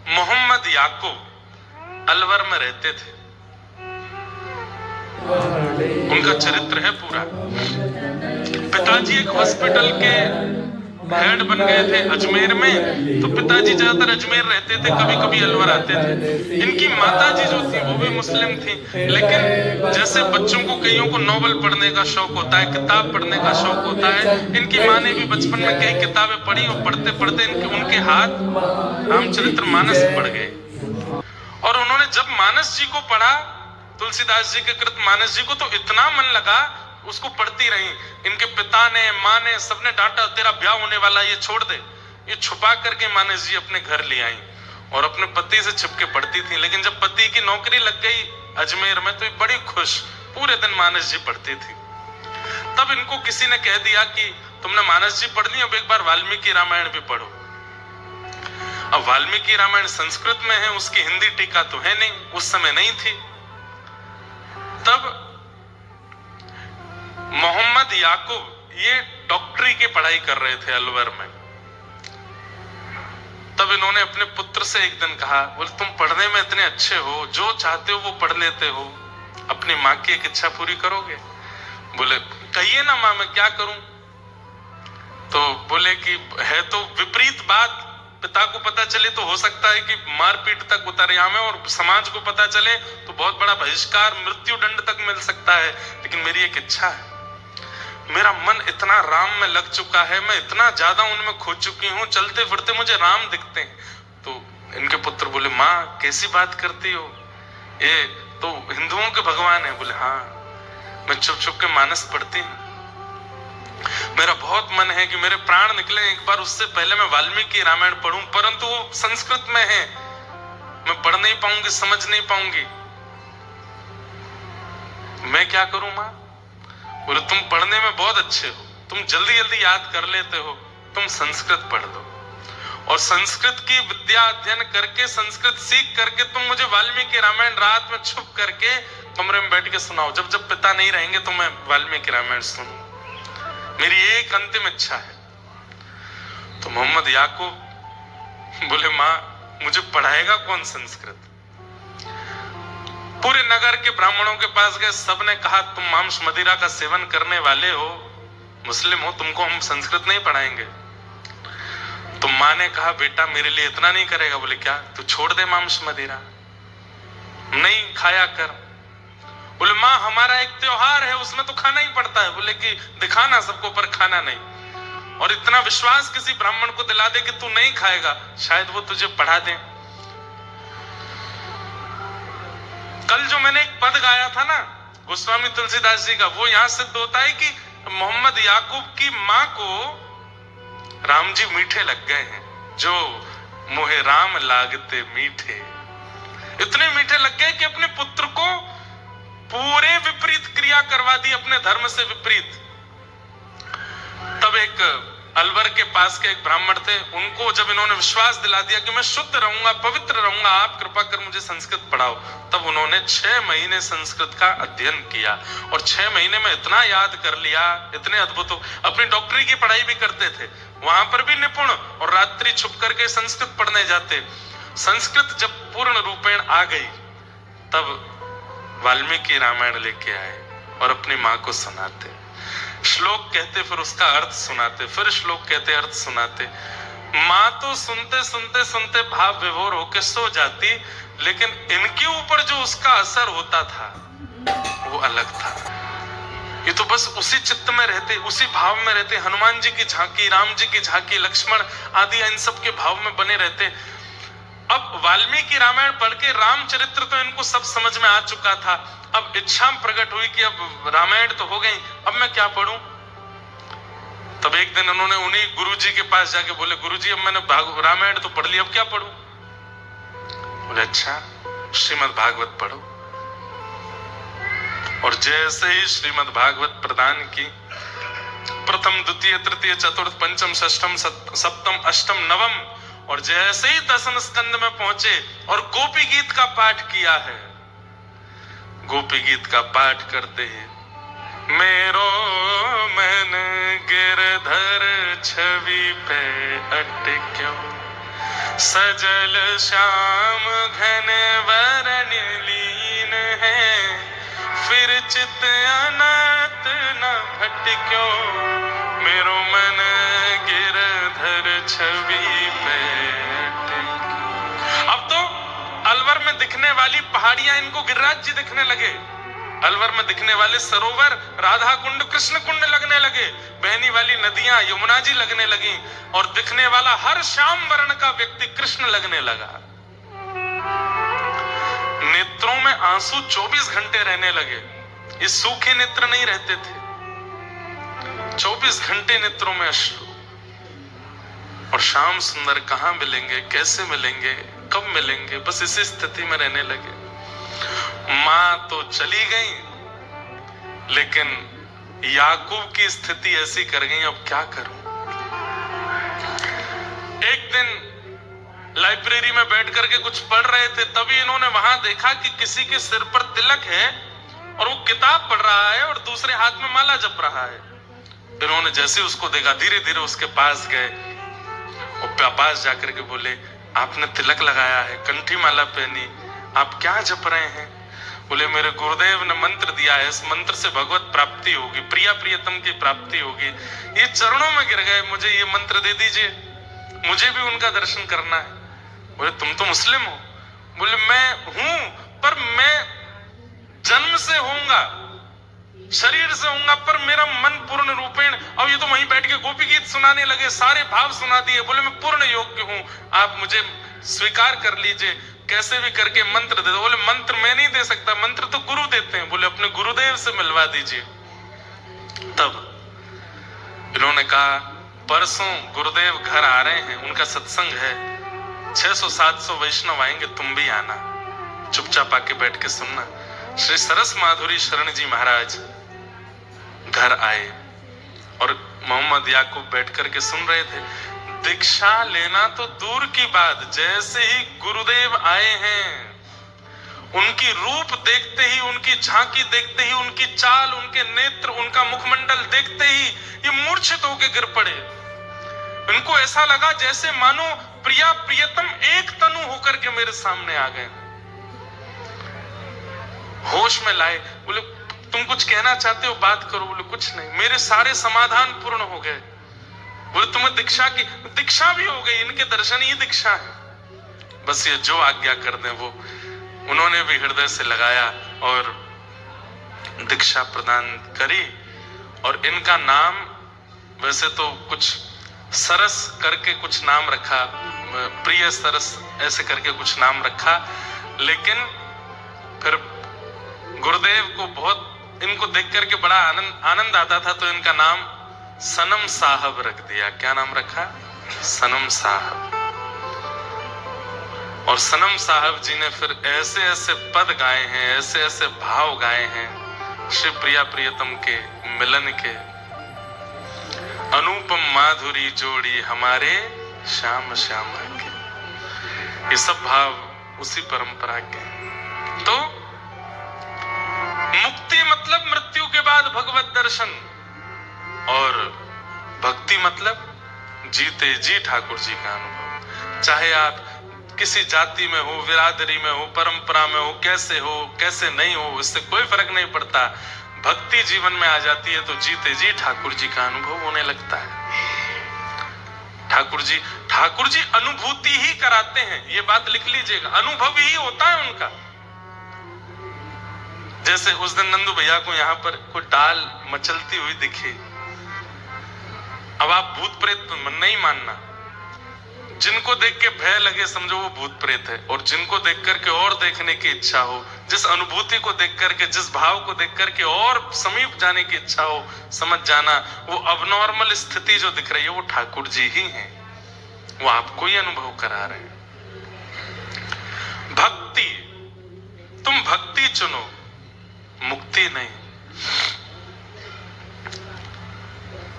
मोहम्मद याकूब अलवर में रहते थे, उनका चरित्र है पूरा। पिताजी एक हॉस्पिटल के हेड बन गए थे अजमेर में, तो पिताजी ज्यादातर अजमेर रहते थे, कभी कभी अलवर आते थे। इनकी माताजी जो थी वो भी मुस्लिम थी, लेकिन जैसे बच्चों को कईयों को नॉवल पढ़ने का शौक होता है, किताब पढ़ने का शौक होता है, इनकी माँ ने भी बचपन में कई किताबें पढ़ी और पढ़ते पढ़ते उनके हाथ रामचरितमानस पढ़ गए। और उन्होंने जब मानस जी को पढ़ा, तुलसीदास जी के कृत मानस जी को, तो इतना मन लगा, उसको पढ़ती रही। इनके पिता ने, माँ ने, सबने डांटा, तेरा ब्याह होने वाला, ये छोड़ दे। ये छुपा करके मानस जी अपने घर ले आई और अपने पति से छिपके पढ़ती थी। लेकिन जब पति की नौकरी लग गई अजमेर में, तो ये बड़ी खुश, पूरे दिन मानस जी पढ़ती थी। तब इनको किसी ने कह दिया कि तुमने मानस जी पढ़ ली, अब एक बार वाल्मीकि रामायण भी पढ़ो। अब वाल्मीकि रामायण संस्कृत में है, उसकी हिंदी टीका तो है नहीं, उस समय नहीं थी। तब मोहम्मद याकूब ये डॉक्टरी की पढ़ाई कर रहे थे अलवर में। तब इन्होंने अपने पुत्र से एक दिन कहा, बोले तुम पढ़ने में इतने अच्छे हो, जो चाहते हो वो पढ़ लेते हो, अपनी माँ की एक इच्छा पूरी करोगे? बोले कहिए ना माँ, मैं क्या करूं? तो बोले कि है तो विपरीत बात, पिता को पता चले तो हो सकता है कि मारपीट तक उतर आवे, और समाज को पता चले तो बहुत बड़ा बहिष्कार, मृत्यु दंड तक मिल सकता है। लेकिन मेरी एक इच्छा है, मेरा मन इतना राम में लग चुका है, मैं इतना ज्यादा उनमें खो चुकी हूँ, चलते फिरते मुझे राम दिखते हैं। तो इनके पुत्र बोले माँ कैसी बात करती हो, ये तो हिंदुओं के भगवान है। बोले हाँ, मैं चुप चुप के मानस पढ़ती हूँ, मेरा बहुत मन है कि मेरे प्राण निकले एक बार, उससे पहले मैं वाल्मीकि रामायण पढ़ूं, परंतु वो संस्कृत में है, मैं पढ़ नहीं पाऊंगी, समझ नहीं पाऊंगी, मैं क्या करूं मां? बोले तुम पढ़ने में बहुत अच्छे हो, तुम जल्दी जल्दी याद कर लेते हो, तुम संस्कृत पढ़ लो, और संस्कृत की विद्या अध्ययन करके, संस्कृत सीख करके तुम मुझे वाल्मीकि रामायण रात में छुप करके कमरे में बैठ के सुनाओ, जब जब पिता नहीं रहेंगे तो मैं वाल्मीकि रामायण सुनूं, मेरी एक अंतिम इच्छा है। तो मोहम्मद याकूब बोले माँ मुझे पढ़ाएगा कौन संस्कृत? पूरे नगर के ब्राह्मणों के पास गए, सबने कहा तुम मांस मदिरा का सेवन करने वाले हो, मुस्लिम हो, तुमको हम संस्कृत नहीं पढ़ाएंगे। तो माँ ने कहा बेटा मेरे लिए इतना नहीं करेगा? बोले क्या? तू छोड़ दे मांस मदिरा, नहीं खाया कर। बोले माँ हमारा एक त्योहार है, उसमें तो खाना ही पड़ता है। बोले कि दिखाना सबको पर खाना नहीं, और इतना विश्वास किसी ब्राह्मण को दिला दे कि तू नहीं खाएगा, शायद वो तुझे पढ़ा दे। कल जो मैंने एक पद गाया था ना गोस्वामी तुलसीदास जी का, वो यहां सिद्ध होता है कि मोहम्मद याकूब की मां को राम जी मीठे लग गए हैं, जो मोहे राम लागते मीठे, इतने मीठे लग गए कि अपने पुत्र को पूरे विपरीत क्रिया करवा दी, अपने धर्म से विपरीत। तब एक अलवर के पास के एक ब्राह्मण थे, उनको जब इन्होंने विश्वास दिला दिया कि मैं शुद्ध रहूंगा, पवित्र रहूंगा, आप कृपा कर मुझे संस्कृत पढ़ाओ, तब उन्होंने 6 महीने संस्कृत का अध्ययन किया, और 6 महीने में इतना याद कर लिया, इतने अद्भुत। अपनी डॉक्टरी की पढ़ाई भी करते थे, वहां पर भी निपुण, और रात्रि छुप करके संस्कृत पढ़ने जाते। संस्कृत जब पूर्ण रूपेण आ गई, तब वाल्मीकि रामायण लेके आए और अपनी माँ को सुनाते, श्लोक कहते, फिर उसका अर्थ सुनाते, फिर श्लोक कहते, अर्थ सुनाते। माँ तो सुनते सुनते सुनते भाव विभोर होके सो जाती, लेकिन इनके ऊपर जो उसका असर होता था वो अलग था। ये तो बस उसी चित्त में रहते, उसी भाव में रहते, हनुमान जी की झांकी, राम जी की झांकी, लक्ष्मण आदि इन सब के भाव में बने रहते। अब वाल्मीकि रामायण पढ़ के रामचरित्र तो इनको सब समझ में आ चुका था, अब इच्छा प्रकट हुई कि अब रामायण तो हो गई, अब मैं क्या पढ़ूं? तब एक दिन उन्होंने उन्हीं गुरुजी के पास जाके बोले गुरुजी अब मैंने रामायण तो पढ़ ली, अब क्या पढ़ूं? बोले अच्छा श्रीमद् भागवत पढ़ो। और जैसे ही श्रीमद् भागवत प्रदान की, प्रथम द्वितीय तृतीय चतुर्थ पंचम षष्ठम सप्तम अष्टम नवम, और जैसे ही दसम स्कंद में पहुंचे और गोपी गीत का पाठ किया है, गोपी गीत का पाठ करते हैं, मेरो मन गिरधर छवि पे अटक्यो, सजल श्याम घन वरण लीन है, फिर चित अनंत न भटक्यो, मेरो मन गिरधर छवि पे अटक्यो। अब तो अलवर में दिखने वाली पहाड़ियां इनको गिरिराज जी दिखने लगे, अलवर में दिखने वाले सरोवर राधा कुंड कृष्ण कुंड लगने लगे, बहनी वाली नदियां यमुना जी लगने लगी, और दिखने वाला हर श्याम वर्ण का व्यक्ति कृष्ण लगने लगा। नेत्रों में आंसू 24 घंटे रहने लगे, ये सूखे नेत्र नहीं रहते थे, 24 घंटे नेत्रों में अश्रु। और श्याम सुंदर कहां मिलेंगे, कैसे मिलेंगे, कब मिलेंगे, बस इसी स्थिति में रहने लगे। मां तो चली गई, लेकिन याकूब की स्थिति ऐसी कर गई, अब क्या करूं। एक दिन लाइब्रेरी में बैठ करके कुछ पढ़ रहे थे, तभी इन्होंने वहां देखा कि किसी के सिर पर तिलक है और वो किताब पढ़ रहा है और दूसरे हाथ में माला जप रहा है। इन्होंने जैसे उसको देखा, धीरे धीरे उसके पास गए और पास जाकर के बोले, आपने तिलक लगाया है, कंठी माला पहनी, आप क्या जप रहे हैं। बोले, मेरे गुरुदेव ने मंत्र दिया है, इस मंत्र से भगवत प्राप्ति होगी, प्रिया प्रियतम की प्राप्ति होगी। ये चरणों में गिर गए, मुझे ये मंत्र दे दीजिए, मुझे भी उनका दर्शन करना है। बोले, तुम तो मुस्लिम हो। बोले, मैं हूं, पर मैं जन्म से होऊंगा, शरीर से होऊंगा, पर मेरा मन पूर्ण रूपेण। अब ये तो वहीं बैठ के गोपी गीत सुनाने लगे, सारे भाव सुना दिए। बोले, मैं पूर्ण योग्य हूं, आप मुझे स्वीकार कर लीजिए, कैसे भी करके मंत्र दे दो। बोले, मंत्र मैं नहीं दे सकता, मंत्र तो गुरु देते हैं। बोले, अपने गुरुदेव से मिलवा दीजिए। तब इन्होंने कहा, परसों गुरुदेव घर आ रहे हैं, उनका सत्संग है, 600-700 वैष्णव आएंगे, तुम भी आना, चुपचाप आके बैठ के सुनना। श्री सरस माधुरी शरण जी महाराज घर आए और मोहम्मद याकूब बैठ करके सुन रहे थे। दीक्षा लेना तो दूर की बात, जैसे ही गुरुदेव आए हैं, उनकी रूप देखते ही, उनकी झांकी देखते ही, उनकी चाल, उनके नेत्र, उनका मुखमंडल देखते ही ये मूर्छित होकर गिर पड़े। इनको ऐसा लगा जैसे मानो प्रिया प्रियतम एक तनु होकर के मेरे सामने आ गए। होश में लाए, बोले, तुम कुछ कहना चाहते हो, बात करो। बोले, कुछ नहीं, मेरे सारे समाधान पूर्ण हो गए। बोले, तुम्हें दीक्षा की, दीक्षा भी हो गई, इनके दर्शन ही दीक्षा है, बस ये जो आज्ञा कर दें वो। उन्होंने भी हृदय से लगाया और दीक्षा प्रदान करी। और इनका नाम वैसे तो कुछ सरस करके कुछ नाम रखा, प्रिय सरस ऐसे करके कुछ नाम रखा, लेकिन फिर गुरुदेव को बहुत इनको देख करके बड़ा आनंद आता था, तो इनका नाम सनम साहब रख दिया। क्या नाम रखा? सनम साहब। और सनम साहब जी ने फिर ऐसे ऐसे पद गाए हैं, ऐसे ऐसे भाव गाए हैं श्री प्रिया प्रियतम के मिलन के। अनुपम माधुरी जोड़ी हमारे श्याम श्यामा के, ये सब भाव उसी परंपरा के। तो मुक्ति मतलब मृत्यु के बाद भगवत दर्शन, और भक्ति मतलब जीते जी ठाकुर जी का अनुभव। चाहे आप किसी जाति में हो, बिरादरी में हो, परंपरा में हो, कैसे नहीं हो, इससे कोई फर्क नहीं पड़ता। भक्ति जीवन में आ जाती है तो जीते जी ठाकुर जी का अनुभव होने लगता है। ठाकुर जी अनुभूति ही कराते हैं, ये बात लिख लीजिएगा, अनुभव ही होता है उनका। जैसे उस दिन नंदू भैया को यहाँ पर कोई डाल मचलती हुई दिखी, अब आप भूत प्रेत नहीं मानना, जिनको देख के भय लगे समझो वो भूत प्रेत है, और जिनको देख करके और देखने की इच्छा हो, जिस अनुभूति को देख करके, जिस भाव को देख करके और समीप जाने की इच्छा हो, समझ जाना वो अबनॉर्मल स्थिति जो दिख रही है वो ठाकुर जी ही हैं, वो आपको ही अनुभव करा रहे हैं। भक्ति, तुम भक्ति चुनो, मुक्ति नहीं।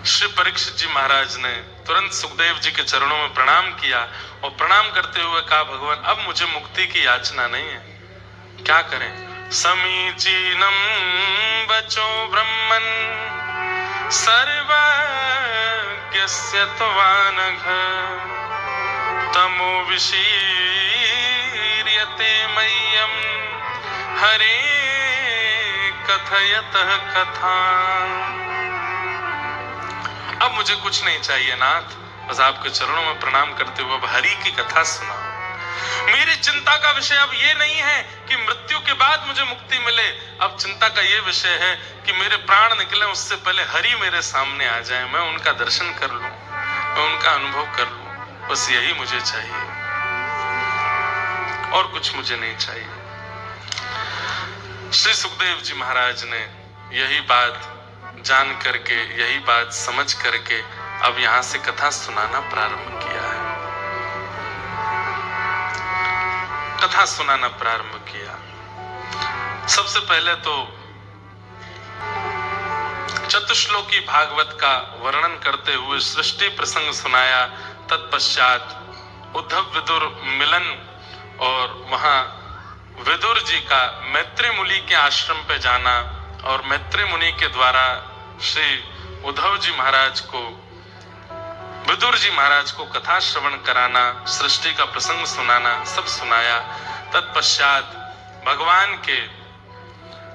श्री परीक्षित जी महाराज ने तुरंत सुखदेव जी के चरणों में प्रणाम किया और प्रणाम करते हुए कहा, भगवान अब मुझे मुक्ति की याचना नहीं है, क्या करें? समीचीनम बचो ब्रह्मन् सर्वज्ञस्य त्वानघ तमो विशीर्यते मह्यं हरे कथयतः कथा। अब मुझे कुछ नहीं चाहिए नाथ, बस आपके चरणों में प्रणाम करते हुए अब हरि की कथा सुनाओ। मेरी चिंता का विषय अब ये नहीं है कि मृत्यु के बाद मुझे मुक्ति मिले, अब चिंता का ये विषय है कि मेरे प्राण निकले उससे पहले हरि मेरे सामने आ जाए, मैं उनका दर्शन कर लूं, मैं उनका अनुभव कर लूं, बस यही मुझे चाहिए और कुछ मुझे नहीं चाहिए। श्री सुखदेव जी महाराज ने यही बात जान करके, यही बात समझ करके अब यहां से कथा सुनाना प्रारंभ किया है, कथा सुनाना प्रारंभ किया। सबसे पहले तो चतुश्लोकी भागवत का वर्णन करते हुए सृष्टि प्रसंग सुनाया। तत्पश्चात उद्धव विदुर मिलन और वहां विदुर जी का मैत्री मुनि के आश्रम पे जाना और मैत्री मुनि के द्वारा श्री उद्धव जी महाराज को, विदुर जी महाराज को कथा श्रवण कराना, सृष्टि का प्रसंग सुनाना, सब सुनाया। तत्पश्चात भगवान के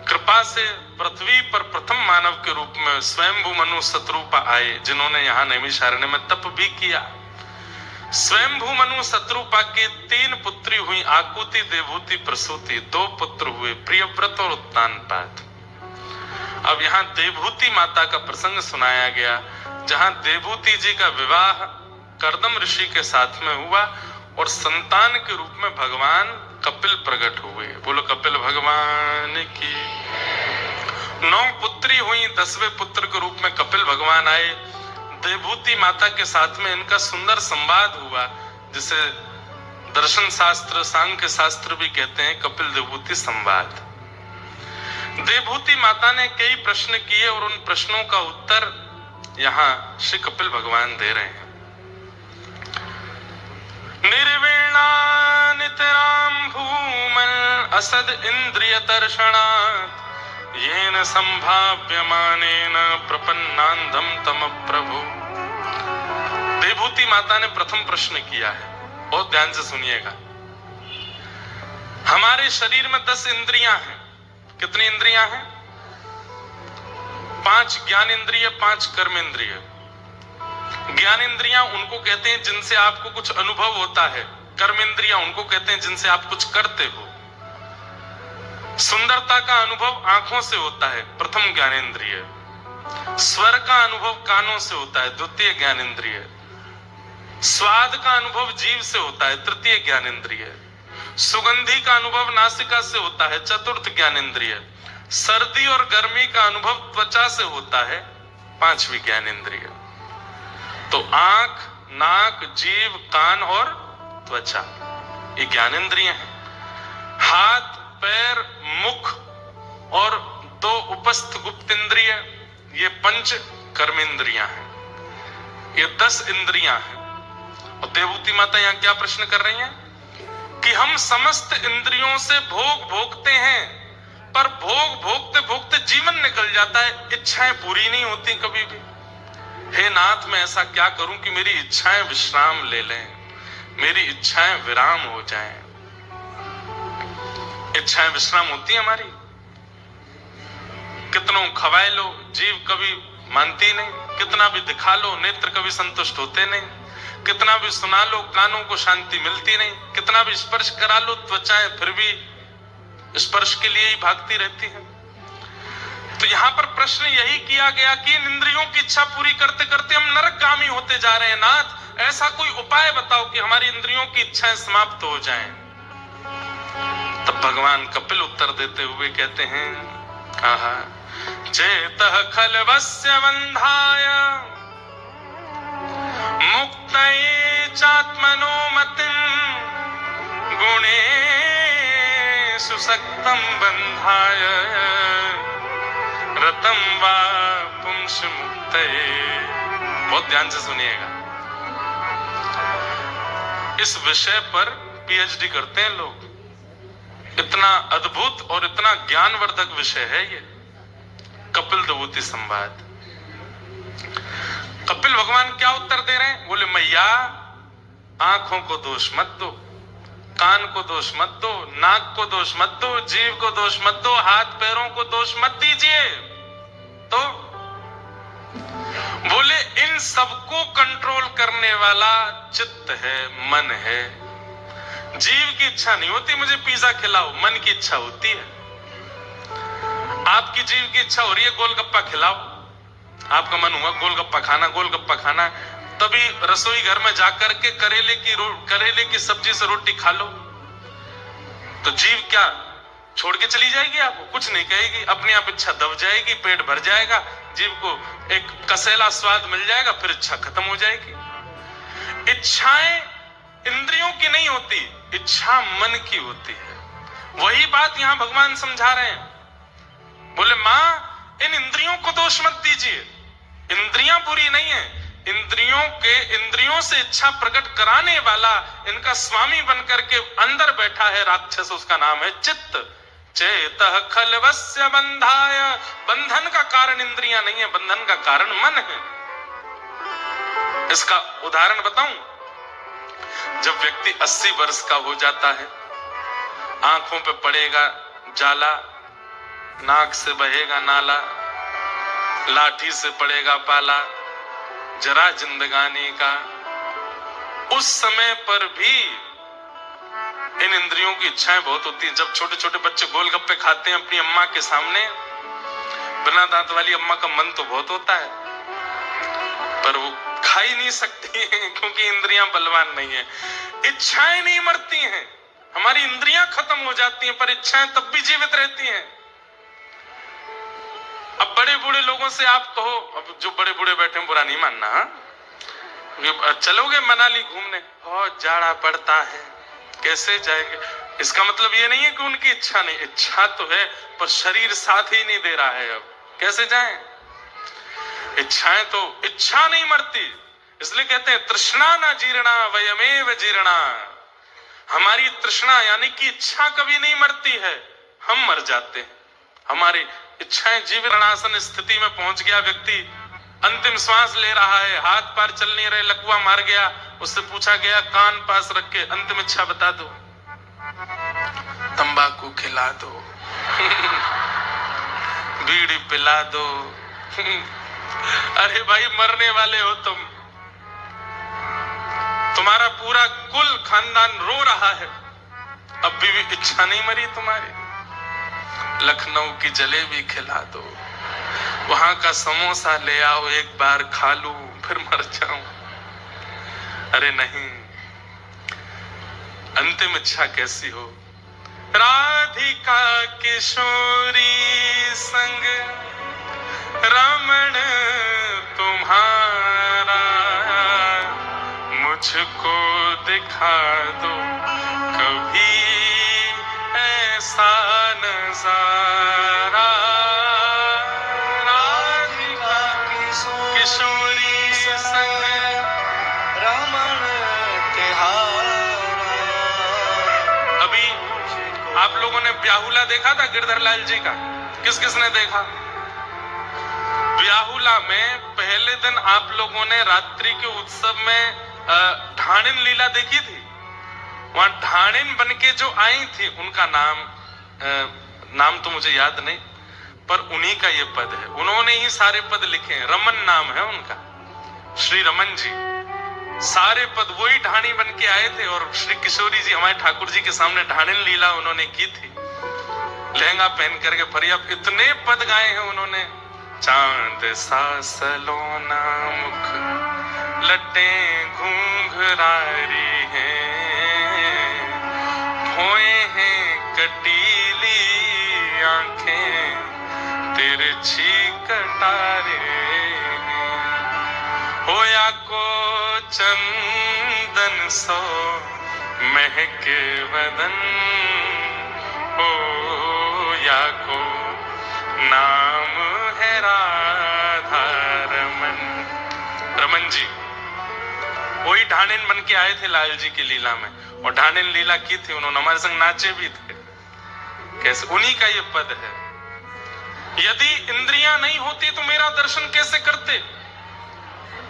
कृपा से पृथ्वी पर प्रथम मानव के रूप में स्वयंभू मनु शत्रुपा आए, जिन्होंने यहाँ नैमिषारण्य में तप भी किया। स्वयंभू मनु शत्रुपा के 3 पुत्री हुई, आकुति, देवहूति, प्रसूति। 2 पुत्र हुए, प्रियव्रत और उत्तानपाद। अब यहाँ देवहूति माता का प्रसंग सुनाया गया, जहां देवहूति जी का विवाह कर्दम ऋषि के साथ में हुआ और संतान के रूप में भगवान कपिल प्रकट हुए। बोलो कपिल भगवान की। 9 पुत्री हुई, 10वें पुत्र के रूप में कपिल भगवान आए। देवहूति माता के साथ में इनका सुंदर संवाद हुआ, जिसे दर्शन शास्त्र, सांख्य शास्त्र भी कहते हैं कपिल देवहूति संवाद। देवहूति माता ने कई प्रश्न किए और उन प्रश्नों का उत्तर यहाँ श्री कपिल भगवान दे रहे हैं। निर्वीणा नितराम भूमन् असद इंद्रिय दर्शनात् येन संभाव्यमानेन प्रपन्नांधम तम प्रभु। देवहूति माता ने प्रथम प्रश्न किया है, बहुत ध्यान से सुनिएगा। हमारे शरीर में 10 इंद्रियां हैं। कितनी इंद्रियां हैं? 5 ज्ञान इंद्रिय, 5 कर्म इंद्रिय। ज्ञान इंद्रियां उनको कहते हैं जिनसे आपको कुछ अनुभव होता है। कर्म इंद्रियां उनको कहते हैं जिनसे आप कुछ करते हो। सुंदरता का अनुभव आंखों से होता है, प्रथम ज्ञानेंद्रिय। स्वर का अनुभव कानों से होता है, द्वितीय ज्ञानेंद्रिय। स्वाद का अनुभव जीभ से होता है, तृतीय ज्ञानेंद्रिय। सुगंधी का अनुभव नासिका से होता है, चतुर्थ ज्ञानेंद्रिय। सर्दी और गर्मी का अनुभव त्वचा से होता है, 5वीं ज्ञानेंद्रिय। तो आंख, नाक, जीभ, कान और त्वचा, ये ज्ञानेंद्रिय हैं। हाथ, पैर, मुख और 2 उपस्थ गुप्त इंद्रिय, ये 5 कर्मेंद्रियां हैं। ये 10 इंद्रियां हैं। और देवहूति माता यहाँ क्या प्रश्न कर रही हैं कि हम समस्त इंद्रियों से भोग भोगते हैं, पर भोग भोगते भोगते जीवन निकल जाता है, इच्छाएं पूरी नहीं होती कभी भी। हे नाथ, मैं ऐसा क्या करूं कि मेरी इच्छाएं विश्राम ले लें, मेरी इच्छाएं विराम हो जाएं। इच्छाएं विश्राम होती है हमारी। कितनों खवाए लो, जीव कभी मानती नहीं। कितना भी दिखा लो, नेत्र कभी संतुष्ट होते नहीं। कितना भी सुना लो, कानों को शांति मिलती नहीं। कितना भी स्पर्श करा लो, त्वचाएं फिर भी स्पर्श के लिए ही भागती रहती है। तो यहाँ पर प्रश्न यही किया गया कि इन इंद्रियों की इच्छा पूरी करते करते हम नरकगामी होते जा रहे हैं। नाथ, ऐसा कोई उपाय बताओ कि हमारी इंद्रियों की इच्छाएं समाप्त हो जाएं। तब भगवान कपिल उत्तर देते हुए कहते हैं, आहा, चेतः खलवस्य बंधाय मुक्तये चात्मनो मतिं गुणेषु सक्तं बंधाय रतं वा पुंस मुक्त बहुत ध्यान से सुनिएगा। इस विषय पर पीएचडी करते हैं लोग। इतना अद्भुत और इतना ज्ञानवर्धक विषय है ये कपिल विभूति संवाद। कपिल भगवान क्या उत्तर दे रहे हैं? बोले मैया आंखों को दोष मत दो, कान को दोष मत दो, नाक को दोष मत दो, जीभ को दोष मत दो, हाथ पैरों को दोष मत दीजिए। तो बोले इन सबको कंट्रोल करने वाला चित्त है, मन है। जीव की इच्छा नहीं होती मुझे पिज्जा खिलाओ, मन की इच्छा होती है। आपकी जीव की इच्छा हो रही है गोलगप्पा खिलाओ, आपका मन हुआ गोलगप्पा खाना, गोलगप्पा खाना, तभी रसोई घर में जाकर के करेले की सब्जी से रोटी खा लो। तो जीव क्या छोड़ के चली जाएगी? आपको कुछ नहीं कहेगी, अपने आप इच्छा दब जाएगी, पेट भर जाएगा, जीव को एक कसेला स्वाद मिल जाएगा, फिर इच्छा खत्म हो जाएगी। इच्छाएं इंद्रियों की नहीं होती, इच्छा मन की होती है। वही बात यहां भगवान समझा रहे हैं। बोले मां इन इंद्रियों को दोष मत दीजिए, इंद्रियां बुरी नहीं है, इंद्रियों से इच्छा प्रकट कराने वाला, इनका स्वामी बनकर के अंदर बैठा है राक्षस, उसका नाम है चित्त। चेतः खलवस्य बंधाय, बंधन का कारण इंद्रियां नहीं है, बंधन का कारण मन है। इसका उदाहरण बताऊं, जब व्यक्ति 80 वर्ष का हो जाता है, आंखों पे पड़ेगा जाला, नाक से बहेगा नाला, लाठी से पड़ेगा पाला, जरा जिंदगानी का, उस समय पर भी इन इंद्रियों की इच्छाएं बहुत होती है। जब छोटे छोटे बच्चे गोलगप्पे खाते हैं अपनी अम्मा के सामने, बिना दांत वाली अम्मा का मन तो बहुत होता है, पर वो खा ही नहीं सकती है क्योंकि इंद्रियां बलवान नहीं है। इच्छाएं नहीं मरती हैं, हमारी इंद्रियां खत्म हो जाती हैं, पर इच्छाएं तब भी जीवित रहती हैं। अब बड़े बूढ़े लोगों से आप कहो, अब जो बड़े बूढ़े बैठे हैं बुरा नहीं मानना, चलोगे मनाली घूमने, बहुत जाड़ा पड़ता है, कैसे जाएंगे? इसका मतलब ये नहीं है कि उनकी इच्छा नहीं, इच्छा तो है पर शरीर साथ ही नहीं दे रहा है, अब कैसे जाएं? इच्छाएं तो, इच्छा नहीं मरती, इसलिए कहते हैं तृष्णा ना जीर्णा वयमेव जीर्णा। हमारी तृष्णा यानी कि इच्छा कभी नहीं मरती है, हम मर जाते हैं। हमारी इच्छाएं जीवनासन स्थिति में पहुंच गया व्यक्ति, अंतिम श्वास ले रहा है, हाथ पैर चल नहीं रहे, लकवा मार गया, उससे पूछा गया कान पास रख के अंतिम इच्छा बता दो, तंबाकू खिला दो बीड़ी पिला दो अरे भाई मरने वाले हो तुम, तुम्हारा पूरा कुल खानदान रो रहा है, अब भी इच्छा नहीं मरी तुम्हारी। लखनऊ की जलेबी खिला दो, वहां का समोसा ले आओ, एक बार खा लूं फिर मर जाऊं। अरे नहीं, अंतिम इच्छा कैसी हो? राधिका किशोरी संग रमण तुम्हारा, मुझको दिखा दो कभी ऐसा नजारा। राधिका किशोरी संग रमण तिहारा। अभी आप लोगों ने ब्याहुला देखा था गिरधर लाल जी का? किस किस ने देखा? ब्याहुला में पहले दिन आप लोगों ने रात्रि के उत्सव में ढाणिन लीला देखी थी। वहां ढाणिन बनके जो आई थी, उनका नाम तो मुझे याद नहीं, पर उन्हीं का ये पद है, उन्होंने ही सारे पद लिखे हैं, रमन नाम है उनका, श्री रमन जी। सारे पद वही ढाणी बन के आए थे, और श्री किशोरी जी हमारे ठाकुर जी के सामने ढाणिन लीला उन्होंने की थी, लहंगा पहन करके। पर अब इतने पद गाए हैं उन्होंने, चांद सा सलोना मुख लटे घूंघरारी हैं, भोए हैं कटीली आंखें तिरछी कटारे हैं, होया को चंदन सो महके बदन, होया को नाम है राधा रमन। वही ढाणिन बन के आए थे लाल जी की लीला में, और ढाणिन लीला की थी उन्होंने, हमारे संग नाचे भी थे। कैसे? उन्हीं का ये पद है। यदि इंद्रियां नहीं होती तो मेरा दर्शन कैसे करते?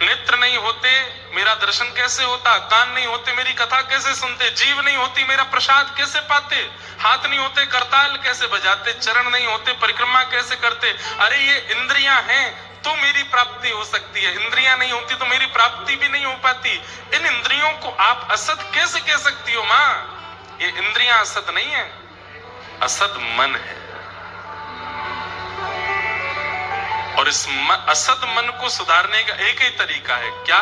नेत्र नहीं होते मेरा दर्शन कैसे होता? कान नहीं होते मेरी कथा कैसे सुनते? जीव नहीं होती मेरा प्रसाद कैसे पाते? हाथ नहीं होते करताल कैसे बजाते? चरण नहीं होते परिक्रमा कैसे करते? अरे ये इंद्रियां हैं तो मेरी प्राप्ति हो सकती है, इंद्रियां नहीं होती तो मेरी प्राप्ति भी नहीं हो पाती। इन इंद्रियों को आप असत कैसे कह सकती हो मां? ये इंद्रियां असत नहीं है, असत मन है। और इस असत मन को सुधारने का एक ही तरीका है, क्या?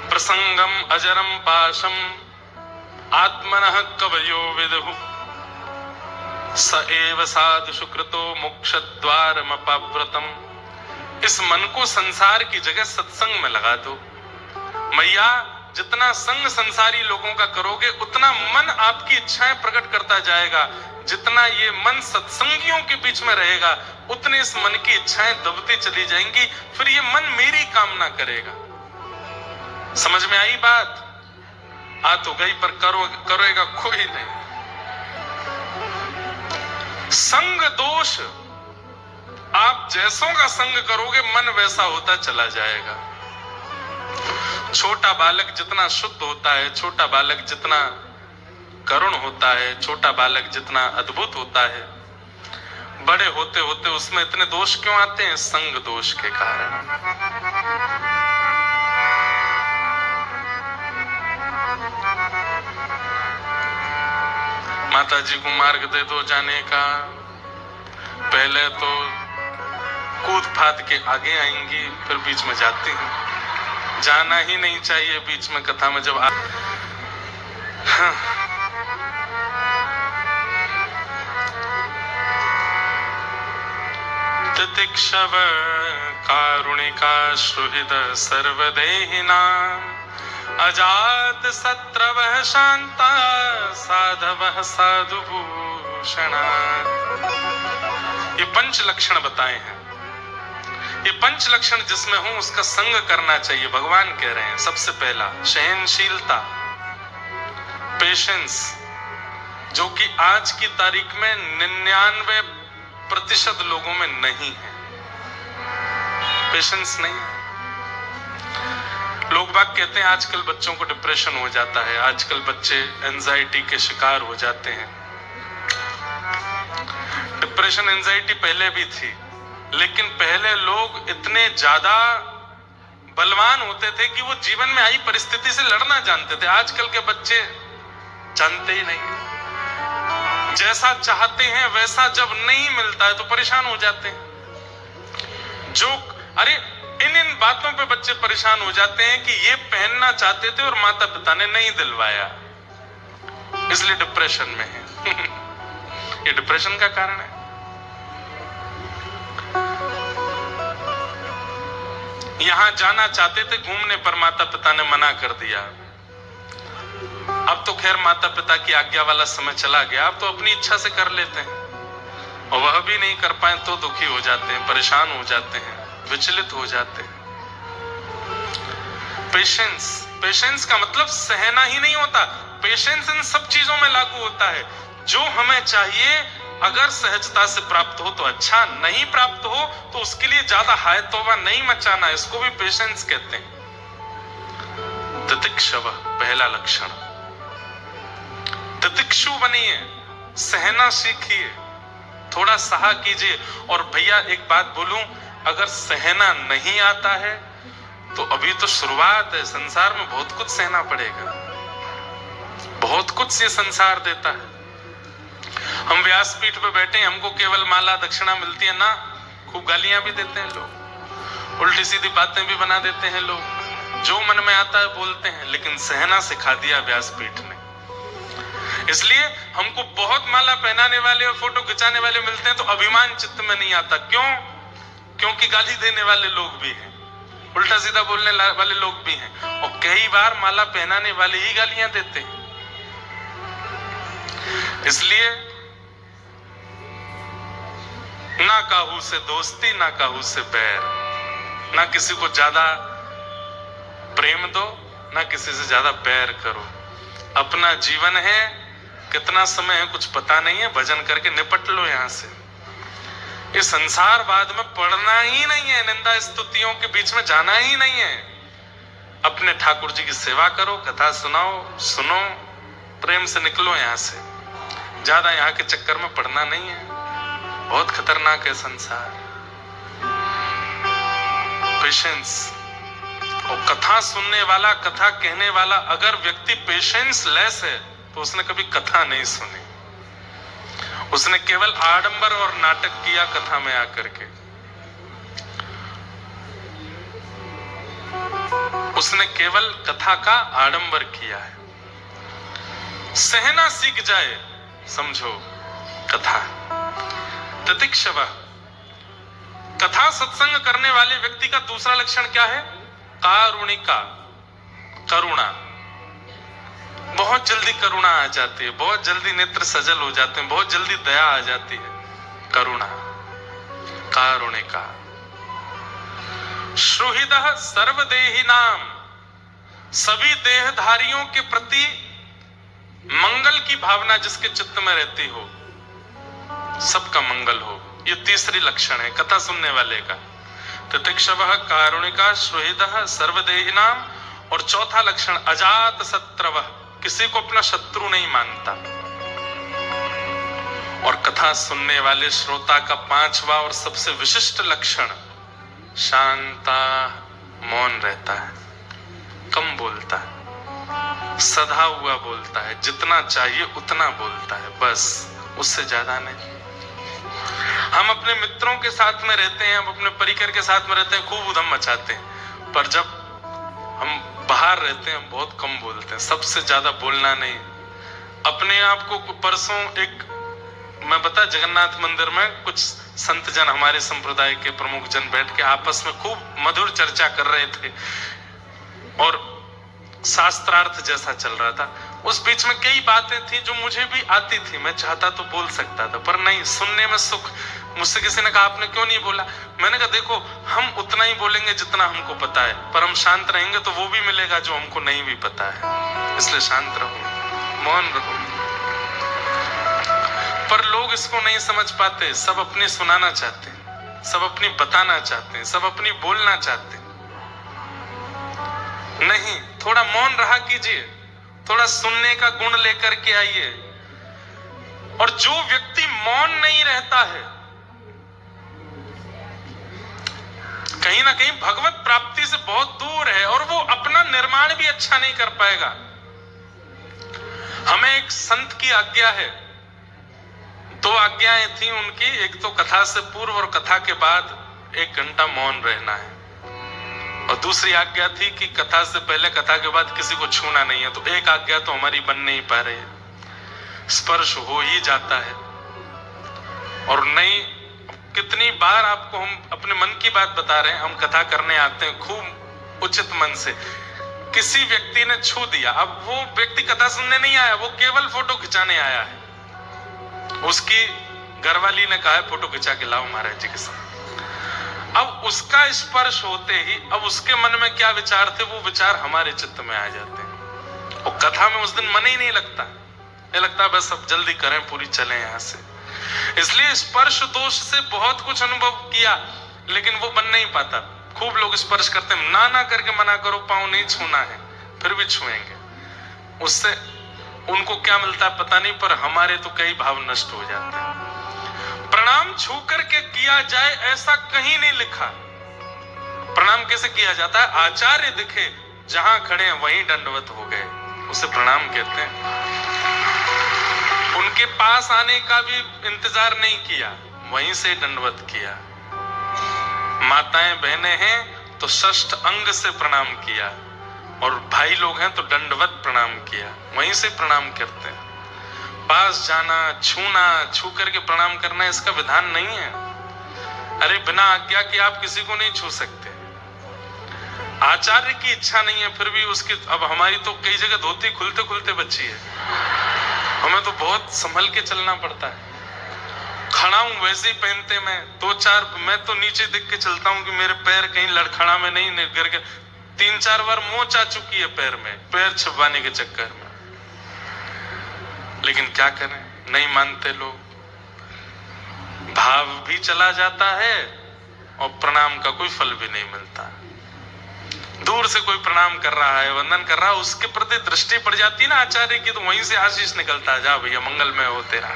प्रसंगम अजरम पाशम आत्मनः कवयो विदुः स एव साधु सुकृतो मोक्षद्वारमपाव्रतम। इस मन को संसार की जगह सत्संग में लगा दो। मैया जितना संग संसारी लोगों का करोगे उतना मन आपकी इच्छाएं प्रकट करता जाएगा। जितना ये मन सत्संगियों के बीच में रहेगा उतने इस मन की इच्छाएं दबती चली जाएंगी, फिर ये मन मेरी कामना करेगा। समझ में आई बात? आ तो गई पर करेगा कोई नहीं। संग दोष, आप जैसों का संग करोगे मन वैसा होता चला जाएगा। छोटा बालक जितना शुद्ध होता है, छोटा बालक जितना करुण होता है, छोटा बालक जितना अद्भुत होता है, बड़े होते होते उसमें इतने दोष क्यों आते हैं? संग दोष के कारण। माता जी को मार्ग दे दो जाने का, पहले तो कूद फाद के आगे आएंगी, फिर बीच में जाती हैं। जाना ही नहीं चाहिए बीच में कथा में जब हाँ। तितिक्षव कारुणिका सुहृद सर्वदेहिनां अजात शत्रवः शांता साधवः साधुभूषणा। ये पंच लक्षण बताए हैं। ये पंच लक्षण जिसमें हो उसका संग करना चाहिए। भगवान कह रहे हैं सबसे पहला सहनशीलता, पेशेंस, जो कि आज की तारीख में 99% लोगों में नहीं है। पेशेंस नहीं है। लोग बात कहते हैं आजकल बच्चों को डिप्रेशन हो जाता है, आजकल बच्चे एंजाइटी के शिकार हो जाते हैं। डिप्रेशन एंजाइटी पहले भी थी, लेकिन पहले लोग इतने ज्यादा बलवान होते थे कि वो जीवन में आई परिस्थिति से लड़ना जानते थे। आजकल के बच्चे जानते ही नहीं। जैसा चाहते हैं वैसा जब नहीं मिलता है तो परेशान हो जाते हैं। जो अरे इन बातों पे बच्चे परेशान हो जाते हैं कि ये पहनना चाहते थे और माता पिता ने नहीं दिलवाया, इसलिए डिप्रेशन में है। ये डिप्रेशन का कारण है। यहां जाना चाहते थे घूमने पर, माता पिता ने मना कर दिया। अब तो खैर माता पिता की आज्ञा वाला समय चला गया, अब तो अपनी इच्छा से कर लेते हैं, और वह भी नहीं कर पाए तो दुखी हो जाते हैं, परेशान हो जाते हैं, विचलित हो जाते हैं। पेशेंस, पेशेंस का मतलब सहना ही नहीं होता। पेशेंस इन सब चीजों में लागू होता है। जो हमें चाहिए अगर सहजता से प्राप्त हो तो अच्छा, नहीं प्राप्त हो तो उसके लिए ज्यादा हाय तौबा नहीं मचाना, इसको भी पेशेंस कहते हैं। तितिक्षव पहला लक्षण। तितिक्षु बनिए, सहना सीखिए, थोड़ा सहा कीजिए। और भैया एक बात बोलूं, अगर सहना नहीं आता है तो अभी तो शुरुआत है, संसार में बहुत कुछ सहना पड़ेगा। बहुत कुछ ये संसार देता है। हम व्यासपीठ पे बैठे हैं, हमको केवल माला दक्षिणा मिलती है ना, खूब गालियां भी देते हैं लोग, उल्टी सीधी बातें भी बना देते हैं लोग, जो मन में आता है बोलते हैं, लेकिन सहना सिखा दिया व्यासपीठ ने। इसलिए हमको बहुत माला पहनाने वाले और फोटो खिंचाने वाले मिलते हैं तो अभिमान चित्त में नहीं आता। क्यों? क्योंकि गाली देने वाले लोग भी हैं, उल्टा सीधा बोलने वाले लोग भी हैं, और कई बार माला पहनाने वाले ही गालियां देते हैं। इसलिए ना काहू से दोस्ती, ना काहू से बैर, ना किसी को ज्यादा प्रेम दो, ना किसी से ज्यादा बैर करो। अपना जीवन है, कितना समय है कुछ पता नहीं है, भजन करके निपट लो यहां से। ये संसारवाद में पढ़ना ही नहीं है, निंदा स्तुतियों के बीच में जाना ही नहीं है। अपने ठाकुर जी की सेवा करो, कथा सुनाओ, सुनो, प्रेम से निकलो यहां से। ज्यादा यहाँ के चक्कर में पड़ना नहीं है, बहुत खतरनाक है संसार। पेशेंस। और कथा सुनने वाला, कथा कहने वाला अगर व्यक्ति पेशेंस लेस है तो उसने कभी कथा नहीं सुनी, उसने केवल आडंबर और नाटक किया कथा में आकर के। उसने केवल कथा का आडंबर किया है। सहना सीख जाए, समझो कथा। तितिक्षव। कथा सत्संग करने वाले व्यक्ति का दूसरा लक्षण क्या है? कारुणिका, करुणा। बहुत जल्दी करुणा आ जाती है, बहुत जल्दी नेत्र सजल हो जाते हैं, बहुत जल्दी दया आ जाती है। करुणा, कारुणिका। श्रुहिदः सर्वदेहिनाम। सभी देहधारियों के प्रति मंगल की भावना जिसके चित्त में रहती हो, सबका मंगल हो, ये तीसरी लक्षण है कथा सुनने वाले का। तितिक्षवः, कारुणिका, श्रुहिदः सर्वदेहिनाम। और चौथा लक्षण अजात शत्रवः, किसी को अपना शत्रु नहीं मानता। और कथा सुनने वाले श्रोता का पांचवा और सबसे विशिष्ट लक्षण शांता, मौन रहता है, कम बोलता है, सधा हुआ बोलता है, जितना चाहिए उतना बोलता है, बस, उससे ज्यादा नहीं। हम अपने मित्रों के साथ में रहते हैं, हम अपने परिकर के साथ में रहते हैं, खूब उधम मचाते हैं, पर जब हम बाहर रहते हैं बहुत कम बोलते हैं, सबसे ज्यादा बोलना नहीं। अपने आप को परसों एक मैं बता, जगन्नाथ मंदिर में कुछ संत जन, हमारे संप्रदाय के प्रमुख जन बैठ के आपस में खूब मधुर चर्चा कर रहे थे और शास्त्रार्थ जैसा चल रहा था। उस बीच में कई बातें थी जो मुझे भी आती थी, मैं चाहता तो बोल सकता था, पर नहीं, सुनने में सुख। मुझसे किसी ने कहा आपने क्यों नहीं बोला? मैंने कहा देखो, हम उतना ही बोलेंगे जितना हमको पता है, पर हम शांत रहेंगे तो वो भी मिलेगा जो हमको नहीं भी पता है, इसलिए शांत रहो, मौन रहो। पर लोग इसको नहीं समझ पाते, सब अपनी सुनाना चाहते हैं, सब अपनी बताना चाहते हैं, सब अपनी बोलना चाहते हैं। नहीं, थोड़ा मौन रहा कीजिए, थोड़ा सुनने का गुण लेकर के आइए। और जो व्यक्ति मौन नहीं रहता है, कहीं ना कहीं भगवत प्राप्ति से बहुत दूर है और वो अपना निर्माण भी अच्छा नहीं कर पाएगा। हमें एक संत की आज्ञा है, दो आज्ञाएं थी उनकी, एक तो कथा से पूर्व और कथा के बाद 1 घंटा मौन रहना है, और दूसरी आज्ञा थी कि कथा से पहले कथा के बाद किसी को छूना नहीं है। तो एक आज्ञा तो हमारी बन नहीं पा रही है, स्पर्श हो ही जाता है। और नहीं, कितनी बार आपको हम अपने मन की बात बता रहे हैं, हम कथा करने आते हैं खूब उचित मन से, किसी व्यक्ति ने छू दिया, अब वो व्यक्ति कथा सुनने नहीं आया, वो केवल फोटो खिंचाने आया है। उसकी घरवाली ने कहा है फोटो खिंचा के लाओ महाराज जी के साथ। अब उसका स्पर्श होते ही अब उसके मन में क्या विचार थे, वो विचार हमारे चित्त में आ जाते हैं, और कथा में उस दिन मन ही नहीं लगता, ये लगता है बस अब जल्दी करें, पूरी चलें यहां से। इसलिए स्पर्श दोष से बहुत कुछ अनुभव किया, लेकिन वो बन नहीं पाता। खूब लोग स्पर्श करते हैं, ना करके मना करो, पांव नहीं छूना है, फिर भी छुएंगे। उससे उनको क्या मिलता है पता नहीं, पर हमारे तो कई भाव नष्ट हो जाते हैं। प्रणाम छू करके किया जाए ऐसा कहीं नहीं लिखा। प्रणाम कैसे किया जाता है? आचार्य दिखे जहां खड़े हैं वहीं दंडवत हो गए, उसे प्रणाम कहते हैं। उनके पास आने का भी इंतजार नहीं किया, वहीं से दंडवत किया। माताएं बहनें हैं तो षष्ठ अंग से प्रणाम किया, और भाई लोग हैं तो दंडवत प्रणाम किया, वहीं से प्रणाम करते हैं। पास जाना, छूना, छू करके प्रणाम करना इसका विधान नहीं है। अरे बिना आज्ञा के आप किसी को नहीं छू सकते। आचार्य की इच्छा नहीं है, फिर भी उसकी, अब हमारी तो कई जगह धोती खुलते खुलते बची है, हमें तो बहुत संभल के चलना पड़ता है। खड़ा हूं वैसे ही पहनते, मैं 2-4, मैं तो नीचे देख के चलता हूं कि मेरे पैर कहीं लड़खड़ा में नहीं गिर गए। 3-4 बार मोच आ चुकी है पैर में, पैर छुपाने के चक्कर में। लेकिन क्या करें, नहीं मानते लोग। भाव भी चला जाता है और प्रणाम का कोई फल भी नहीं मिलता। दूर से कोई प्रणाम कर रहा है, वंदन कर रहा है, उसके प्रति दृष्टि पड़ जाती है ना आचार्य की, तो वहीं से आशीष निकलता है, जा भैया मंगलमय हो तेरा।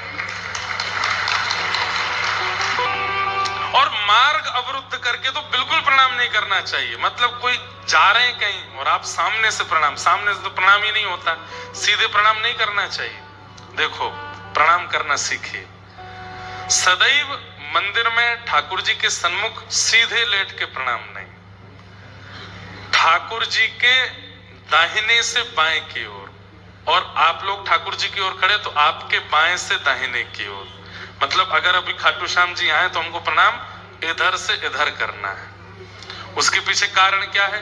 और मार्ग अवरुद्ध करके तो बिल्कुल प्रणाम नहीं करना चाहिए। मतलब कोई जा रहे हैं कहीं और आप सामने से प्रणाम, सामने से तो प्रणाम ही नहीं होता, सीधे प्रणाम नहीं करना चाहिए। देखो, प्रणाम करना सीखिए। सदैव मंदिर में ठाकुर जी के सन्मुख सीधे लेट के प्रणाम नहीं, ठाकुर जी के दाहिने से बाएं की ओर, और आप लोग ठाकुर जी की ओर खड़े तो आपके बाएं से दाहिने की ओर। मतलब अगर अभी खाटू श्याम जी आए तो हमको प्रणाम इधर से इधर करना है। उसके पीछे कारण क्या है?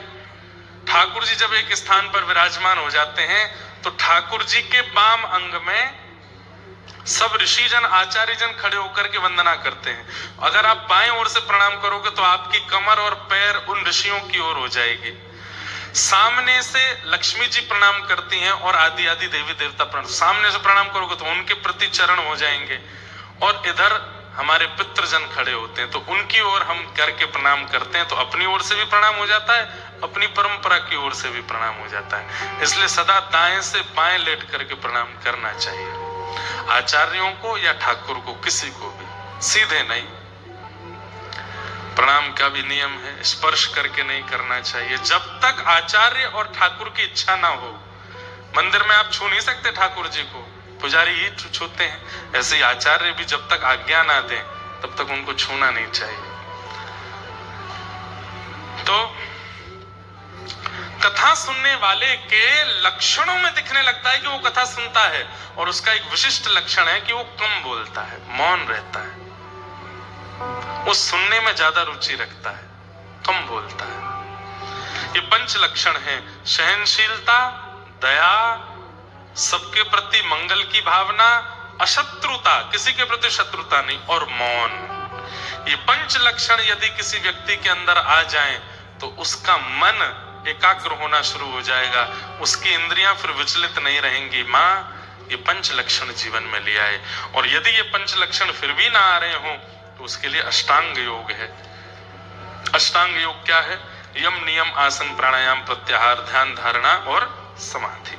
ठाकुर जी जब एक स्थान पर विराजमान हो जाते हैं तो ठाकुर जी के बाम अंग में सब ऋषिजन आचार्यजन खड़े होकर के वंदना करते हैं। अगर आप बाएं ओर से प्रणाम करोगे तो आपकी कमर और पैर उन ऋषियों की ओर हो जाएगी। सामने से लक्ष्मी जी प्रणाम करती हैं और आदि आदि देवी देवता प्रणाम, सामने से प्रणाम करोगे तो उनके प्रति चरण हो जाएंगे। और इधर हमारे पितृजन खड़े होते हैं तो उनकी ओर हम करके प्रणाम करते हैं, तो अपनी ओर से भी प्रणाम हो जाता है, अपनी परंपरा की ओर से भी प्रणाम हो जाता है। इसलिए सदा दाएं से बाएं लेट करके प्रणाम करना चाहिए, आचार्यों को या ठाकुर को, किसी को भी सीधे नहीं। प्रणाम का भी नियम है, स्पर्श करके नहीं करना चाहिए। जब तक आचार्य और ठाकुर की इच्छा ना हो, मंदिर में आप छू नहीं सकते ठाकुर जी को, पुजारी ही छूते हैं। ऐसे ही आचार्य भी जब तक आज्ञा ना दें तब तक उनको छूना नहीं चाहिए। तो कथा सुनने वाले के लक्षणों में दिखने लगता है कि वो कथा सुनता है, और उसका एक विशिष्ट लक्षण है कि वो कम बोलता है, मौन रहता है, वो सुनने में ज्यादा रुचि रखता है, कम बोलता है। ये पंच लक्षण है: सहनशीलता, दया, सबके प्रति मंगल की भावना, अशत्रुता, किसी के प्रति शत्रुता नहीं, और मौन। ये पंच लक्षण यदि किसी व्यक्ति के अंदर आ जाएं तो उसका मन एकाग्र होना शुरू हो जाएगा, उसकी इंद्रियां फिर विचलित नहीं रहेंगी। माँ ये पंच लक्षण जीवन में ले आए। और यदि ये पंच लक्षण फिर भी ना आ रहे हो तो उसके लिए अष्टांग योग है। अष्टांग योग क्या है? यम, नियम, आसन, प्राणायाम, प्रत्याहार, ध्यान, धारणा और समाधि।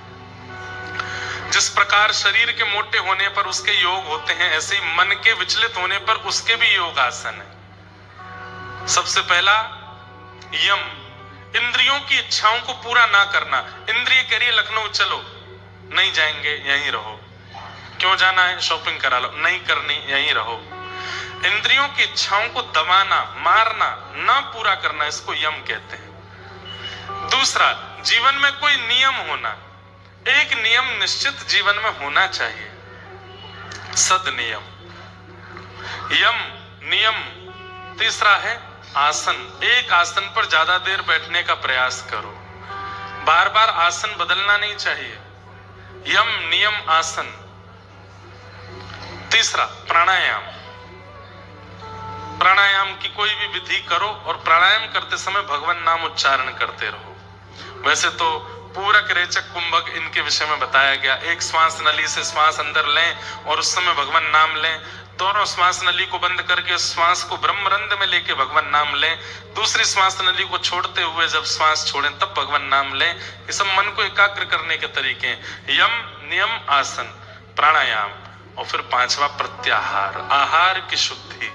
जिस प्रकार शरीर के मोटे होने पर उसके योग होते हैं, ऐसे ही मन के विचलित होने पर उसके भी योग आसन है। सबसे पहला यम, इंद्रियों की इच्छाओं को पूरा ना करना। इंद्रिय कह रही है लखनऊ चलो, नहीं जाएंगे, यहीं रहो। क्यों जाना है? शॉपिंग करा लो, नहीं करनी, यहीं रहो। इंद्रियों की इच्छाओं को दबाना, मारना, ना पूरा करना, इसको यम कहते हैं। दूसरा, जीवन में कोई नियम होना, एक नियम निश्चित जीवन में होना चाहिए, सदनियम, यम, नियम। तीसरा है आसन, एक आसन पर ज्यादा देर बैठने का प्रयास करो, बार बार आसन बदलना नहीं चाहिए। यम, नियम, आसन। तीसरा प्राणायाम, प्राणायाम की कोई भी विधि करो और प्राणायाम करते समय भगवान नाम उच्चारण करते रहो। वैसे तो पूरक, रेचक, कुंभक इनके विषय में बताया गया। एक श्वास नली से श्वास अंदर लें और उस समय भगवान नाम लें, दोनों श्वास नली को बंद करके श्वास को ब्रह्मरंध्र में लेके भगवान नाम लें, दूसरी श्वास नली को छोड़ते हुए जब श्वास छोड़ें तब भगवान नाम लें। ये सब मन को एकाग्र करने के तरीके हैं। यम, नियम, आसन, प्राणायाम। और फिर पांचवा प्रत्याहार, आहार की शुद्धि।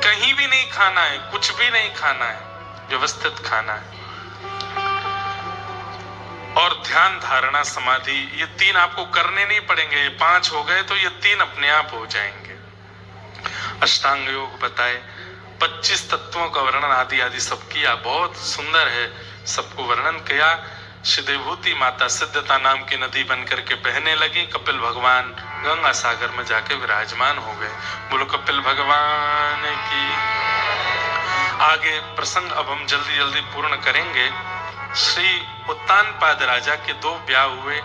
कहीं भी नहीं खाना है, कुछ भी नहीं खाना है, व्यवस्थित खाना है। और ध्यान, धारणा, समाधि, ये तीन आपको करने नहीं पड़ेंगे। ये 5 हो गए तो ये 3 अपने आप हो जाएंगे। अष्टांग योग बताए, 25 तत्वों का वर्णन आदि आदि सब किया, बहुत सुंदर है, सबको वर्णन किया। सिद्धभूति माता सिद्धता नाम की नदी बनकर के बहने लगी, कपिल भगवान गंगा सागर में जाके विराजमान हो गए। बोलो कपिल भगवान की। आगे प्रसंग अब हम जल्दी जल्दी पूर्ण करेंगे। श्री उत्तानपाद राजा के 2 ब्याह हुए।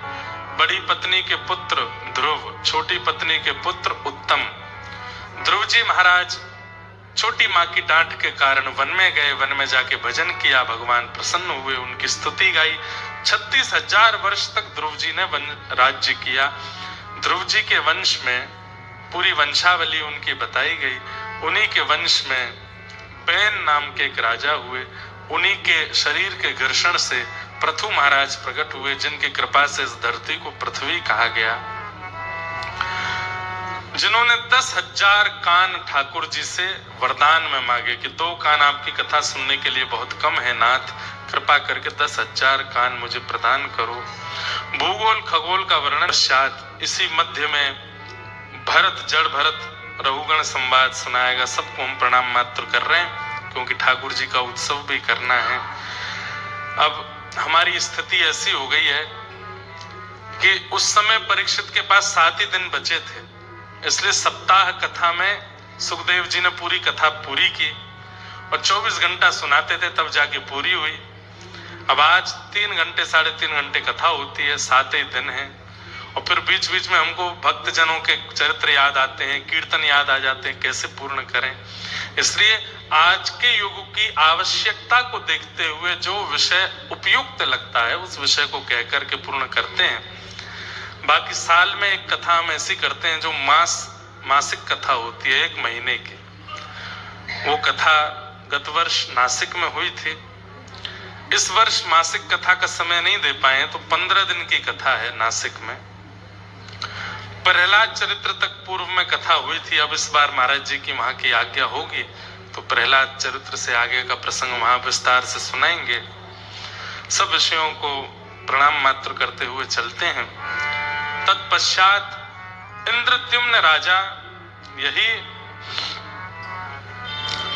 बड़ी पत्नी के पुत्र ध्रुव, छोटी पत्नी के पुत्र उत्तम। ध्रुव जी महाराज छोटी माँ की डांट के कारण वन में गए, वन में जाके भजन किया, भगवान प्रसन्न हुए, उनकी स्तुति गाई। 36,000 वर्ष तक ध्रुव जी ने राज्य किया। ध्रुव जी के वंश में पूरी वंशावली उनकी बताई गई। उन्हीं के वंश में बैन नाम के एक राजा हुए। उन्हीं के शरीर के घर्षण से पृथु महाराज प्रकट हुए, जिनकी कृपा से इस धरती को पृथ्वी कहा गया। जिन्होंने 10,000 कान ठाकुर जी से वरदान में मांगे कि 2 कान आपकी कथा सुनने के लिए बहुत कम है नाथ, कृपा करके 10,000 कान मुझे प्रदान करो। भूगोल खगोल का वर्णन पश्चात इसी मध्य में भरत जड़ भरत रघुगण संवाद सुनाएगा। सबको हम प्रणाम मात्र कर रहे हैं क्योंकि ठाकुर जी का उत्सव भी करना है। अब हमारी स्थिति ऐसी हो गई है कि उस समय परीक्षित के पास 7 ही दिन बचे थे, इसलिए सप्ताह कथा में सुखदेव जी ने पूरी कथा पूरी की और 24 घंटा सुनाते थे, तब जाके पूरी हुई। अब आज 3 घंटे 3.5 घंटे कथा होती है, 7 ही दिन है, और फिर बीच बीच में हमको भक्त जनों के चरित्र याद आते हैं, कीर्तन याद आ जाते हैं, कैसे पूर्ण करें। इसलिए आज के युग की आवश्यकता को देखते हुए जो विषय उपयुक्त लगता है उस विषय को कहकर के पूर्ण करते हैं। बाकी साल में एक कथा हम ऐसी करते हैं जो मासिक कथा होती है, 1 महीने की। वो कथा गत वर्ष नासिक में हुई थी। इस वर्ष मासिक कथा का समय नहीं दे पाए तो 15 दिन की कथा है नासिक में। प्रहलाद चरित्र तक पूर्व में कथा हुई थी। अब इस बार महाराज जी की वहां की आज्ञा होगी तो प्रहलाद चरित्र से आगे का प्रसंग वहां विस्तार से सुनाएंगे। सब विषयों को प्रणाम मात्र करते हुए चलते हैं। तत्पश्चात इंद्रद्युम्न राजा, यही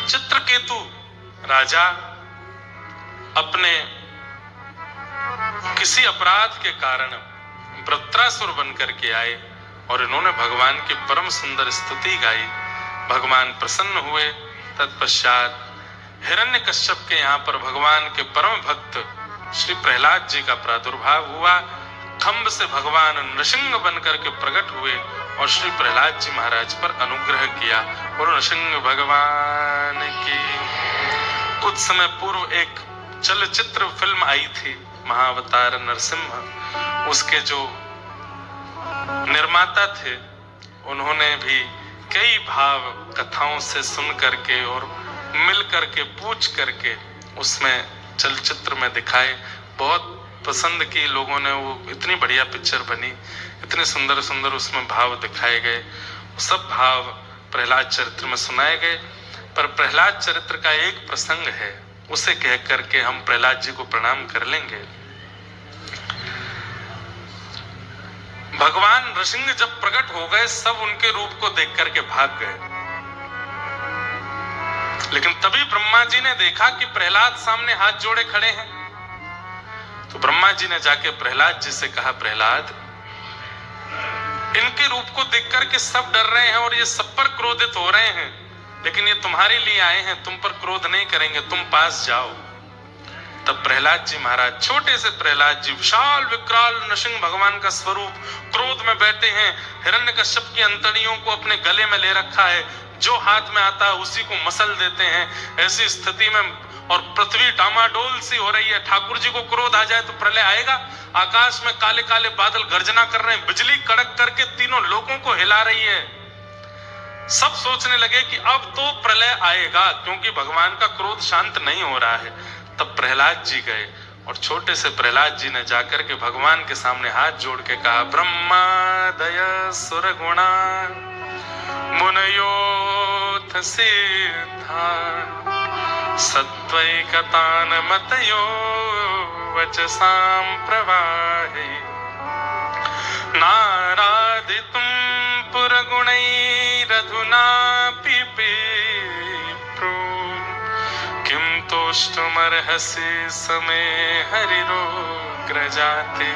चित्रकेतु राजा, अपने किसी अपराध के कारण वृत्रासुर बनकर के आए और इन्होंने भगवान की परम सुंदर स्तुति गाई। भगवान प्रसन्न हुए। तत्पश्चात हिरण्यकश्यप के यहाँ पर भगवान के परम भक्त श्री प्रहलाद जी का प्रादुर्भाव हुआ। खंभ से भगवान नृसिंह बनकर के प्रकट हुए और श्री प्रहलाद जी महाराज पर अनुग्रह किया। और नृसिंह भगवान की कुछ समय पूर्व एक चलचित्र फिल्म आई थी महाअवतार नरसिम्हा। उसके जो निर्माता थे उन्होंने भी कई भाव कथाओं से सुन करके और मिल करके पूछ करके उसमें चलचित्र में दिखाए। बहुत पसंद की लोगों ने। वो इतनी बढ़िया पिक्चर बनी, इतने सुंदर सुंदर उसमें भाव दिखाए गए। सब भाव प्रहलाद चरित्र में सुनाए गए। पर प्रहलाद चरित्र का एक प्रसंग है, उसे कह करके हम प्रहलाद जी को प्रणाम कर लेंगे। भगवान नृसिंह जब प्रकट हो गए सब उनके रूप को देख करके भाग गए, लेकिन तभी ब्रह्मा जी ने देखा कि प्रहलाद सामने हाथ जोड़े खड़े हैं। तो ब्रह्मा जी ने जाके प्रहलाद जी से कहा, प्रहलाद, इनके रूप को देख करके सब डर रहे हैं और ये सब पर क्रोधित हो रहे हैं, लेकिन ये तुम्हारे लिए आए हैं, तुम पर क्रोध नहीं करेंगे, तुम पास जाओ। तब प्रहलाद जी महाराज, छोटे से प्रहलाद जी, विशाल विकराल नृसिंह भगवान का स्वरूप, क्रोध में बैठे हैं। हिरण्यकश्यप की अंतड़ियों को अपने गले में ले रखा है, जो हाथ में आता है उसी को मसल देते हैं। ऐसी स्थिति में और पृथ्वी डामाडोल सी हो रही है। ठाकुर जी को क्रोध आ जाए तो प्रलय आएगा। आकाश में काले काले बादल गर्जना कर रहे हैं, बिजली कड़क करके तीनों लोगों को हिला रही है। सब सोचने लगे कि अब तो प्रलय आएगा, क्योंकि भगवान का क्रोध शांत नहीं हो रहा है। तब प्रहलाद जी गए और छोटे से प्रहलाद जी ने जाकर के भगवान के सामने हाथ जोड़ के कहा, ब्रह्मादय सुर गुणा मुनयोथ सिद्धा सत्वैकतान मतयो वचसां प्रवाहे नारादितुं पुरगुणैरधुनापि विप्रो किं तोष्टुमर्हसि समे हरिरोग्रजाते।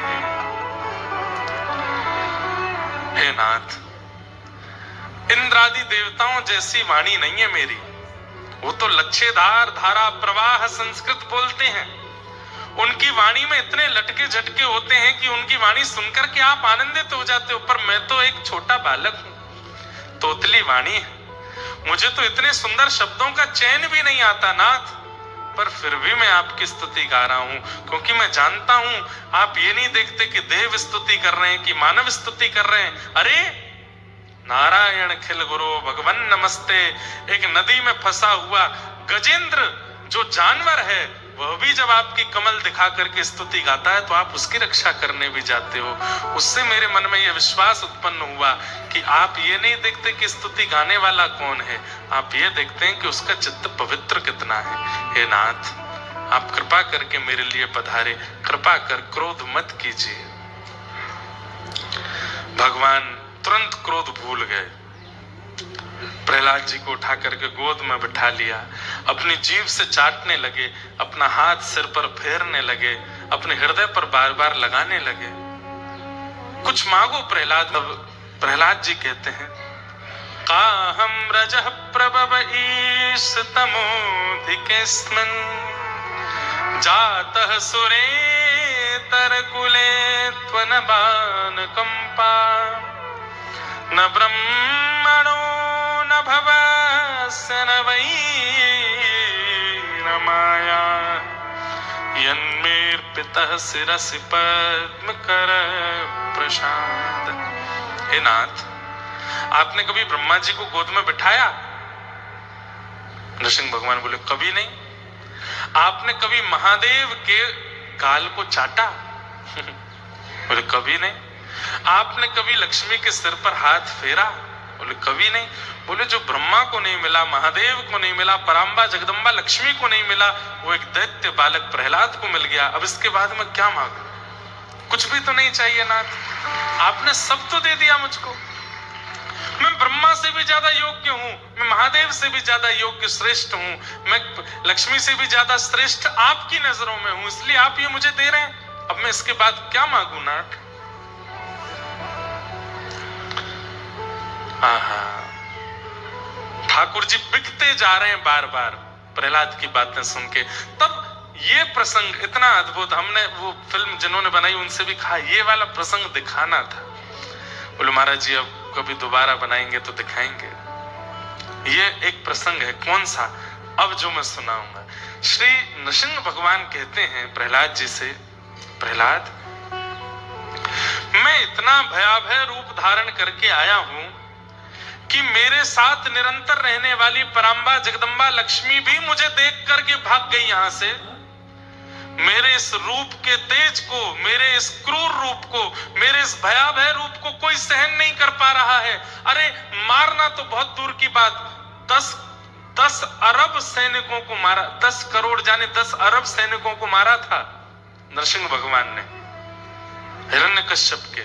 हे नाथ, इंद्रादि देवताओं जैसी वाणी नहीं है मेरी। वो तो लच्छेदार धारा प्रवाह संस्कृत बोलते हैं। उनकी वाणी में इतने लटके झटके होते हैं कि उनकी वाणी सुनकर के आप आनंदित हो जाते हो। पर मैं तो एक छोटा बालक हूं, तोतली वाणी है। मुझे तो इतने सुंदर शब्दों का चयन भी नहीं आता नाथ, पर फिर भी मैं आपकी स्तुति गा रहा हूं, क्योंकि मैं जानता हूं आप ये नहीं देखते कि देव स्तुति कर रहे हैं कि मानव स्तुति कर रहे हैं। अरे नारायण खिल गुरु भगवान नमस्ते। एक नदी में फंसा हुआ गजेंद्र जो जानवर है, वह भी जब आपकी कमल दिखा करके स्तुति गाता है तो आप उसकी रक्षा करने भी जाते हो। उससे मेरे मन में यह विश्वास उत्पन्न हुआ कि आप ये नहीं देखते कि स्तुति गाने वाला कौन है, आप ये देखते हैं कि उसका चित्त पवित्र कितना है। हे नाथ, आप कृपा करके मेरे लिए पधारे, कृपा कर क्रोध मत कीजिए। भगवान तुरंत क्रोध भूल गए, प्रहलाद जी को उठा करके गोद में बिठा लिया, अपनी जीभ से चाटने लगे, अपना हाथ सिर पर फेरने लगे, अपने हृदय पर बार बार लगाने लगे। कुछ मांगो प्रहलाद। प्रहलाद जी कहते हैं, काहम रजः प्रभव ईश तमोधिकेस्मिन् जातः सुरेतर कुले त्वनबान कंपा न ब्रह्मणो न भवस्य न वै न माया यन्मेर्पितः शिरसि पद्म कर प्रसाद। हे नाथ, आपने कभी ब्रह्मा जी को गोद में बिठाया? नृसिंह भगवान बोले, कभी नहीं। आपने कभी महादेव के गाल को चाटा? बोले, कभी नहीं। आपने कभी लक्ष्मी के सिर पर हाथ फेरा? बोले, कभी नहीं। बोले, जो ब्रह्मा को नहीं मिला, महादेव को नहीं मिला, पराम्बा जगदम्बा लक्ष्मी को नहीं मिला, वो एक दैत्य बालक प्रहलाद को मिल गया। अब इसके बाद मैं क्या मांगू? कुछ भी तो नहीं चाहिए नाथ, आपने सब तो दे दिया मुझको। मैं ब्रह्मा से भी ज्यादा योग्य हूं, मैं महादेव से भी ज्यादा योग्य श्रेष्ठ हूं, मैं लक्ष्मी से भी ज्यादा श्रेष्ठ आपकी नजरों में हूं, इसलिए आप ये मुझे दे रहे हैं। अब मैं इसके बाद क्या मांगू नाथ? ठाकुर जी बिकते जा रहे हैं बार बार प्रहलाद की बातें सुन के। तब ये प्रसंग इतना अद्भुत, हमने वो फिल्म जिन्होंने बनाई उनसे भी कहा ये वाला प्रसंग दिखाना था। बोले, महाराज जी अब कभी दोबारा बनाएंगे तो दिखाएंगे। ये एक प्रसंग है। कौन सा? अब जो मैं सुनाऊंगा। श्री नृसिंह भगवान कहते हैं प्रहलाद जी से, प्रहलाद, मैं इतना भयावह रूप धारण करके आया हूं कि मेरे साथ निरंतर रहने वाली पराम्बा जगदम्बा लक्ष्मी भी मुझे देख करके भाग गई यहां से। मेरे इस रूप के तेज को, मेरे इस क्रूर रूप को, मेरे इस भयावह रूप को कोई सहन नहीं कर पा रहा है। अरे मारना तो बहुत दूर की बात, 10 अरब सैनिकों को मारा, 10 करोड़ जाने 10 अरब सैनिकों को मारा था नरसिंह भगवान ने हिरण्यकश्यप के।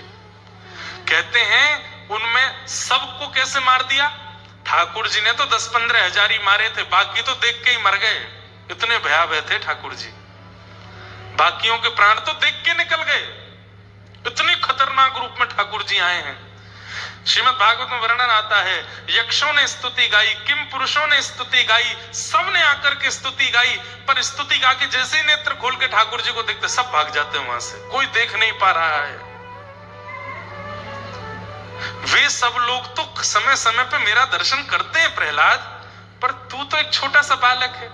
कहते हैं उनमें सबको कैसे मार दिया? ठाकुर जी ने तो 10-15 हजार ही मारे थे, बाकी तो देख के ही मर गए। इतने भयावह थे ठाकुर जी, बाकियों के प्राण तो देख के निकल गए। इतने खतरनाक रूप में ठाकुर जी आए हैं। श्रीमद् भागवत में वर्णन आता है, यक्षों ने स्तुति गाई, किम पुरुषों ने स्तुति गाई, सबने आकर के स्तुति गाई, पर स्तुति गा के जैसे ही नेत्र खोल के ठाकुर जी को देखते सब भाग जाते हैं वहां से, कोई देख नहीं पा रहा है। वे सब लोग तो समय समय पे मेरा दर्शन करते हैं प्रहलाद, पर तू तो एक छोटा सा बालक है।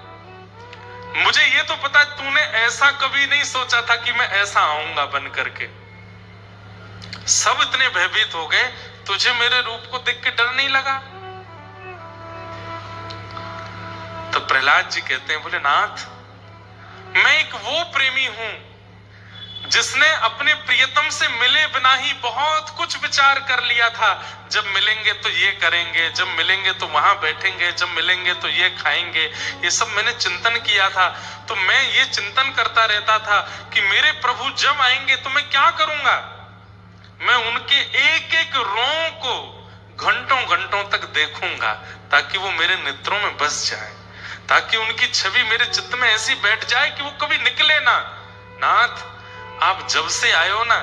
मुझे ये तो पता है तूने ऐसा कभी नहीं सोचा था कि मैं ऐसा आऊंगा बन करके। सब इतने भयभीत हो गए, तुझे मेरे रूप को देख के डर नहीं लगा? तो प्रहलाद जी कहते हैं, बोले नाथ, मैं एक वो प्रेमी हूं जिसने अपने प्रियतम से मिले बिना ही बहुत कुछ विचार कर लिया था। जब मिलेंगे तो ये करेंगे, जब मिलेंगे तो वहां बैठेंगे, जब मिलेंगे तो ये खाएंगे, ये सब मैंने चिंतन किया था। तो मैं ये चिंतन करता रहता था कि मेरे प्रभु जब आएंगे तो मैं क्या करूंगा। मैं उनके एक एक रों को घंटों घंटों तक देखूंगा ताकि वो मेरे नेत्रों में बस जाए, ताकि उनकी छवि मेरे चित्त में ऐसी बैठ जाए कि वो कभी निकले ना। नाथ, आप जब से आए हो ना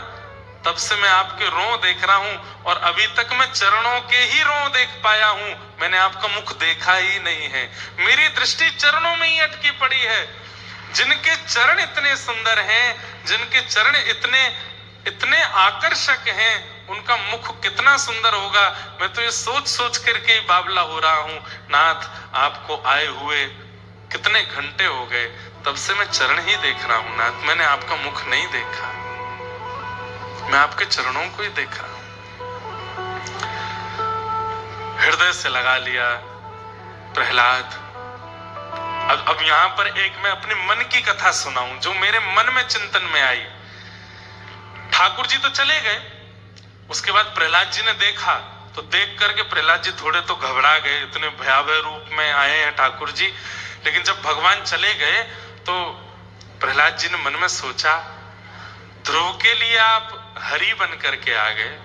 तब से मैं आपके रों देख रहा हूं और अभी तक मैं चरणों के ही रों देख पाया हूं, मैंने आपका मुख देखा ही नहीं है। मेरी दृष्टि चरणों में ही अटकी पड़ी है। जिनके चरण इतने सुंदर हैं, जिनके चरण इतने आकर्षक हैं, उनका मुख कितना सुंदर होगा। मैं तो ये सोच सोच करके ही बावला हो रहा हूं। नाथ, आपको आए हुए कितने घंटे हो गए, तब से मैं चरण ही देख रहा हूं नाथ, मैंने आपका मुख नहीं देखा, मैं आपके चरणों को ही देखा। हृदय से लगा लिया प्रहलाद। अब यहां पर एक मैं अपने मन की कथा सुनाऊं जो मेरे मन में चिंतन में आई। ठाकुर जी तो चले गए, उसके बाद प्रहलाद जी ने देखा, तो देख करके प्रहलाद जी थोड़े तो घबरा गए, इतने भयावह रूप में आए हैं ठाकुर जी। लेकिन जब भगवान चले गए तो प्रहलाद जी ने मन में सोचा, ध्रुव के लिए आप हरि बन करके आ गए,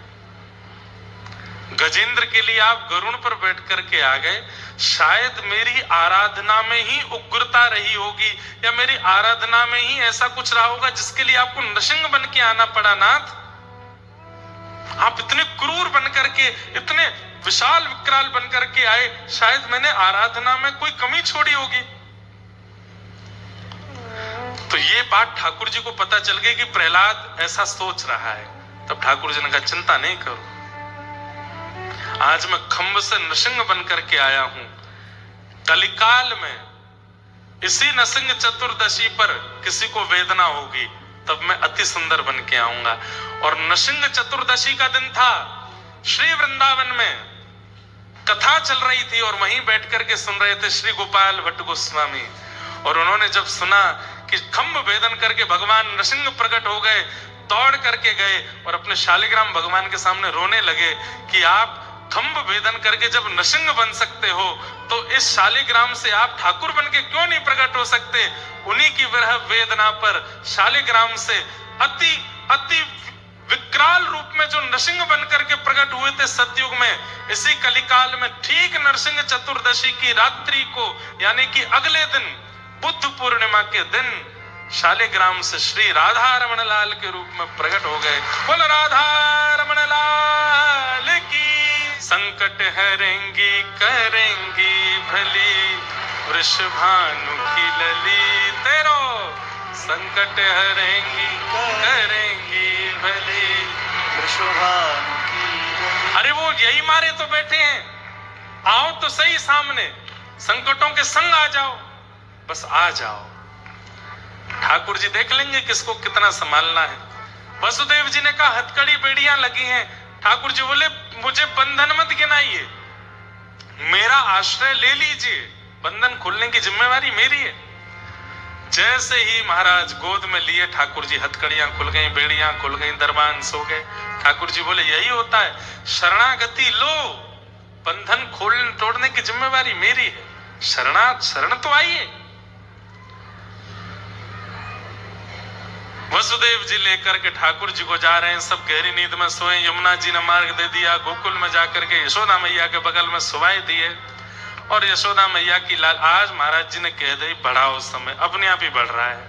गजेंद्र के लिए आप गरुण पर बैठ करके आ गए, शायद मेरी आराधना में ही उग्रता रही होगी, या मेरी आराधना में ही ऐसा कुछ रहा होगा जिसके लिए आपको नृसिंह बन के आना पड़ा। नाथ, आप इतने क्रूर बन करके, इतने विशाल विकराल बन करके आए, शायद मैंने आराधना में कोई कमी छोड़ी होगी। तो ये बात ठाकुर जी को पता चल गई कि प्रहलाद ऐसा सोच रहा है। तब ठाकुर जी ने कहा, चिंता नहीं करो, आज मैं खंभ से नृसिंह बन करके आया हूं। कलिकाल में इसी नृसिंह चतुर्दशी पर किसी को वेदना होगी, तब मैं अति सुंदर बन के आऊंगा। और नृसिंह चतुर्दशी का दिन था, श्री वृंदावन में कथा चल रही थी और वहीं बैठ करके सुन रहे थे श्री गोपाल भट्ट गोस्वामी। और उन्होंने जब सुना कि खंभ भेदन करके भगवान नृसिंह प्रकट हो गए, दौड़ करके गए और अपने शालिग्राम भगवान के सामने रोने लगे कि आप खंभ भेदन करके जब नृसिंह बन सकते हो, तो इस शालिग्राम से आप ठाकुर बन के क्यों नहीं प्रकट हो सकते। उन्हीं की विरह वेदना पर शालिग्राम से अति अति विकराल रूप में जो नृसिंह बन करके प्रकट हुए थे सतयुग में, इसी कलिकाल में ठीक नरसिंह चतुर्दशी की रात्रि को, यानी कि अगले दिन बुद्ध पूर्णिमा के दिन, शालिग्राम से श्री राधा रमण लाल के रूप में प्रकट हो गए। बोल राधा रमण लाल की। संकट हरेंगी करेंगी भली, वृषभानु की लली तेरो, संकट हरेंगी करेंगी भली, वृषभानु की लली। अरे वो यही मारे तो बैठे हैं, आओ तो सही सामने, संकटों के संग आ जाओ, बस आ जाओ, ठाकुर जी देख लेंगे किसको कितना संभालना है। वसुदेव जी ने कहा, हथकड़ी बेड़ियां लगी हैं। ठाकुर जी बोले, मुझे बंधन मत गिनाइए, मेरा आश्रय ले लीजिए, बंधन खोलने की जिम्मेवारी मेरी है। जैसे ही महाराज गोद में लिए ठाकुर जी, हथकड़ियां खुल गई, बेड़ियां खुल गई, दरबान सो गए। ठाकुर जी बोले, यही होता है, शरणागति लो, बंधन खोलने तोड़ने की जिम्मेवारी मेरी है, शरण तो आइए। वसुदेव जी लेकर के ठाकुर जी को जा रहे हैं, सब गहरी नींद में सोए। यमुना जी ने मार्ग दे दिया, गोकुल में जाकर के यशोदा मैया के बगल में सुवाए दिए। और यशोदा मैया की लाल, आज महाराज जी ने कह दी बढ़ाओ समय, अपने आप ही बढ़ रहा है,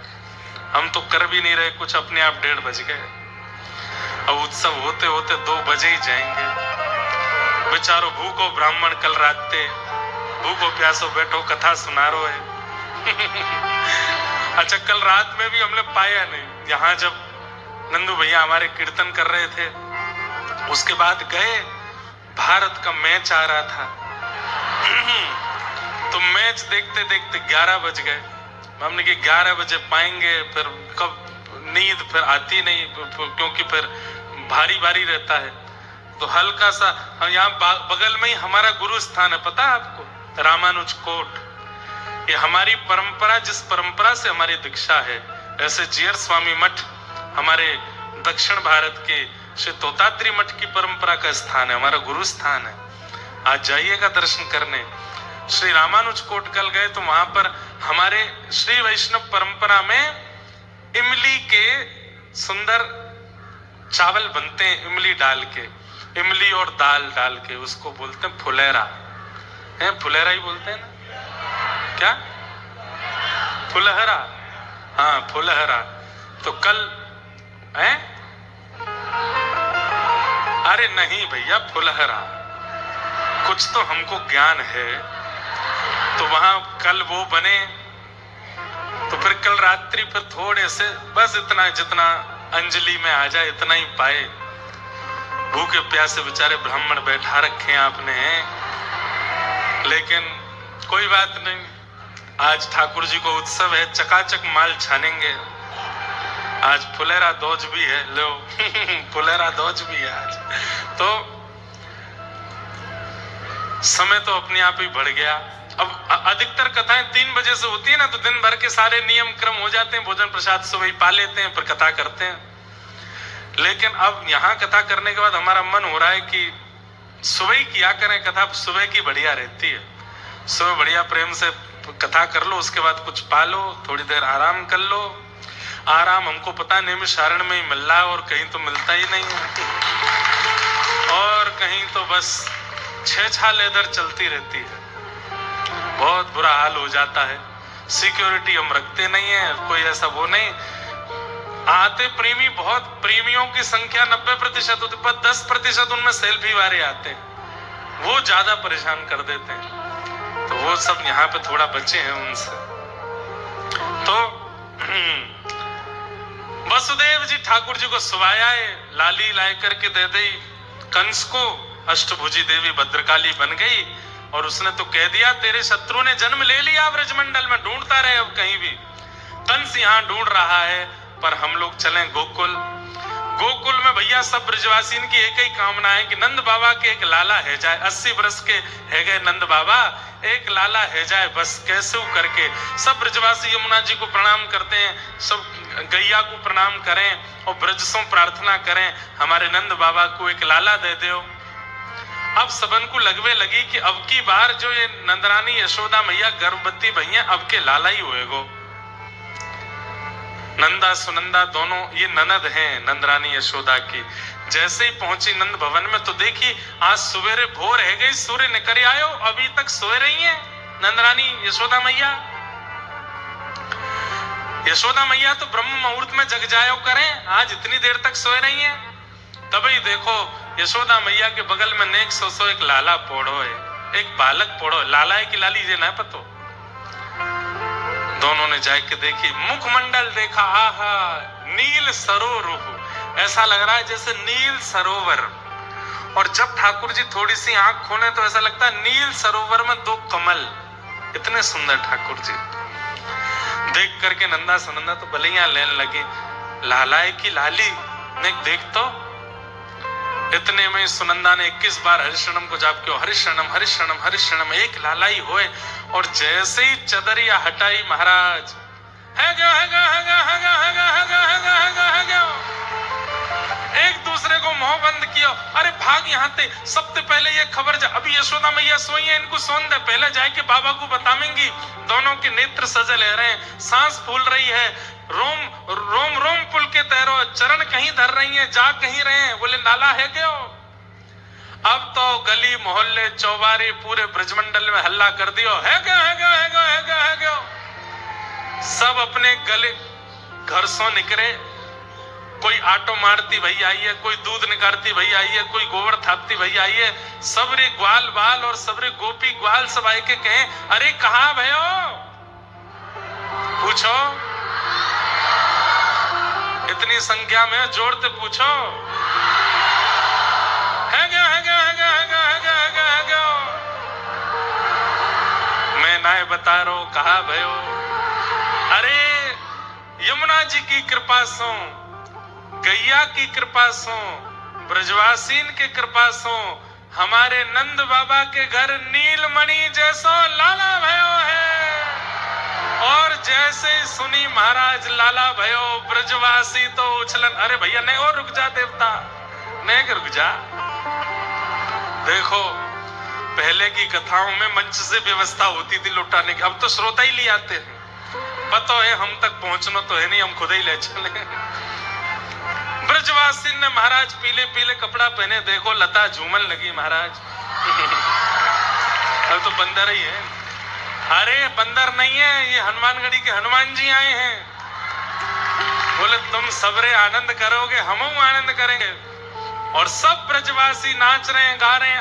हम तो कर भी नहीं रहे कुछ, अपने आप 1:30 बज गए। अब उत्सव होते होते 2 बजे ही जाएंगे। बेचारो भूखो ब्राह्मण कल रात भूखो प्यासो बैठो कथा सुना रो है। अच्छा, कल रात में भी हमने पाया नहीं। यहाँ जब नंदू भैया हमारे कीर्तन कर रहे थे, उसके बाद गए, भारत का मैच आ रहा था, तो मैच देखते देखते 11 बज गए। हमने कि 11 बजे पाएंगे, फिर कब नींद फिर आती नहीं, क्योंकि फिर भारी भारी रहता है। तो हल्का सा, हम यहाँ बगल में ही हमारा गुरु स्थान है, पता है आपको, रामानुज कोट। ये हमारी परंपरा, जिस परंपरा से हमारी दीक्षा है, ऐसे जीयर स्वामी मठ हमारे दक्षिण भारत के श्री तोताद्री मठ की परंपरा का स्थान है, हमारा गुरु स्थान है। आज जाइएगा दर्शन करने। श्री रामानुज कोट कल गए तो वहां पर हमारे श्री वैष्णव परंपरा में इमली के सुंदर चावल बनते हैं, इमली डाल के, इमली और दाल डाल के, उसको बोलते हैं फुलेरा है, फुलेरा ही बोलते हैं ना, क्या फुलहरा, हाँ फुलहरा। तो कल है, अरे नहीं भैया फुलहरा, कुछ तो हमको ज्ञान है। तो वहां कल वो बने, तो फिर कल रात्रि फिर थोड़े से, बस इतना जितना अंजलि में आ जाए इतना ही पाए। भूखे प्यासे बेचारे ब्राह्मण बैठा रखे हैं आपने, लेकिन कोई बात नहीं, आज ठाकुर जी को उत्सव है, चकाचक माल छानेंगे। आज फुलेरा दोज भी है, लो फुलेरा दोज भी है आज। तो समय तो अपने आप ही बढ़ गया। अब अधिकतर कथाएं 3 बजे से होती है ना, तो दिन भर के सारे नियम क्रम हो जाते हैं, भोजन प्रसाद सुबह ही पा लेते हैं, फिर कथा करते हैं। लेकिन अब यहाँ कथा करने के बाद हमारा मन हो रहा है कि सुबह ही किया करें कथा, सुबह की बढ़िया रहती है। सुबह बढ़िया प्रेम से कथा कर लो, उसके बाद कुछ पा लो, थोड़ी देर आराम कर लो। आराम हमको पता नहीं शरण में ही मिल रहा है, और कहीं तो मिलता ही नहीं है, और कहीं तो बस छेछाल इधर चलती रहती है। बहुत बुरा हाल हो जाता है। सिक्योरिटी हम रखते नहीं है, कोई ऐसा वो नहीं। आते प्रेमी, बहुत प्रेमियों की संख्या 90% होती, पर 10% उनमें सेल्फी वाले आते हैं, वो ज्यादा परेशान कर देते हैं। तो वो सब यहाँ पे थोड़ा बचे हैं उनसे। तो वसुदेव जी ठाकुर जी को सुवाया है, लाली लाए करके दे दी कंस को। अष्टभुजी देवी भद्रकाली बन गई, और उसने तो कह दिया तेरे शत्रु ने जन्म ले लिया ब्रजमंडल में, ढूंढता रहे अब कहीं भी। कंस यहाँ ढूंढ रहा है, पर हम लोग चलें गोकुल। गोकुल में भैया सब ब्रजवासी की एक ही कामना है कि नंद बाबा के एक लाला है जाए। 80 वर्ष के है गए नंद बाबा, एक लाला है जाए बस, कैसे करके। सब ब्रजवासी यमुना जी को प्रणाम करते हैं, सब गैया को प्रणाम करें और ब्रज से प्रार्थना करें हमारे नंद बाबा को एक लाला दे दो। अब सबन को लगवे लगी कि अब की बार जो ये नंदरानी यशोदा मैया गर्भवती भैया, अब के लाला ही होएगो। नंदा सुनंदा दोनों ये ननद हैं नंदरानी यशोदा की। जैसे ही पहुंची नंद भवन में, तो देखी आज सवेरे भोर है गई, सूर्य निकल आयो, अभी तक सोए रही है नंदरानी यशोदा मैया। यशोदा मैया तो ब्रह्म मुहूर्त में जग जायो करें, आज इतनी देर तक सोए रही हैं। तभी देखो यशोदा मैया के बगल में नेक सो एक लाला पोड़ो है, एक बालक पोड़ो। लाला है कि लाली जे ना पतो। दोनों ने जाके देखी, मुखमंडल देखा, आहा नील सरोवर, ऐसा लग रहा है जैसे नील सरोवर। और जब ठाकुर जी थोड़ी सी आंख खोले तो ऐसा लगता है नील सरोवर में 2 कमल। इतने सुंदर ठाकुर जी। देख करके नंदा सुनंदा तो बलियां लेने लगी, लालाए की लाली ने देख तो। इतने में सुनंदा ने 21 बार हरिशरणम को जाप किया, हरिशरणम हरिशरणम हरिशरणम, एक लाला ही होए। और जैसे ही चदरिया हटाई महाराज, है गयो है गयो है गयो है गयो है गयो है गयो है गयो है गयो है गयो, एक दूसरे को मुंह बंद किया। अरे भाग यहाँ से, सबसे पहले ये खबर जा, अभी यशोदा मैया सोई है, इनको सोन दे, पहले जाके बाबा को बतावेंगी। दोनों के नेत्र सजे ले रहे हैं, सांस फूल रही है, रोम रोम रोम पुल के तैरो, चरण कहीं धर रही है, जा कहीं रहे हैं। बोले लाला है गयो। अब तो गली मोहल्ले चौबारे पूरे ब्रजमंडल में हल्ला कर दियो, है गयो है गयो है गयो है गयो है गयो। सब अपने गले घर से निकले, कोई आटो मारती भई आई है, कोई दूध निकालती भई आई है, कोई गोबर थापती भई आई है। सबरे ग्वाल बाल और सबरे गोपी ग्वाल सब आए के कहे, अरे कहाँ भयो, पूछो। इतनी संख्या में जोड़ते पूछो, है गयो है गयो है गयो है गयो है गयो है गयो है गयो। मैं नाय बता रो कहा भयो। अरे यमुना जी की कृपा सो, गैया की कृपा सो, ब्रजवासीन की कृपा सो, हमारे नंद बाबा के घर नीलमणि जैसो लाला भयो है। और जैसे सुनी महाराज लाला भयो, ब्रजवासी तो उछलन, अरे भैया नहीं और रुक जा देवता, नहीं रुक जा। देखो पहले की कथाओं में मंच से व्यवस्था होती थी लौटाने की, अब तो श्रोता ही ले आते हैं। पता है हम तक पहुंचना तो है नहीं, हम खुद ही ले चले। ब्रजवासी ने महाराज पीले पीले कपड़ा पहने, देखो लता झूमन लगी महाराज। अब तो बंदर ही है। अरे बंदर नहीं है, ये हनुमानगढ़ी के हनुमान जी आए हैं। बोले तुम सबरे आनंद करोगे, हम आनंद करेंगे। और सब ब्रजवासी नाच रहे हैं, गा रहे हैं।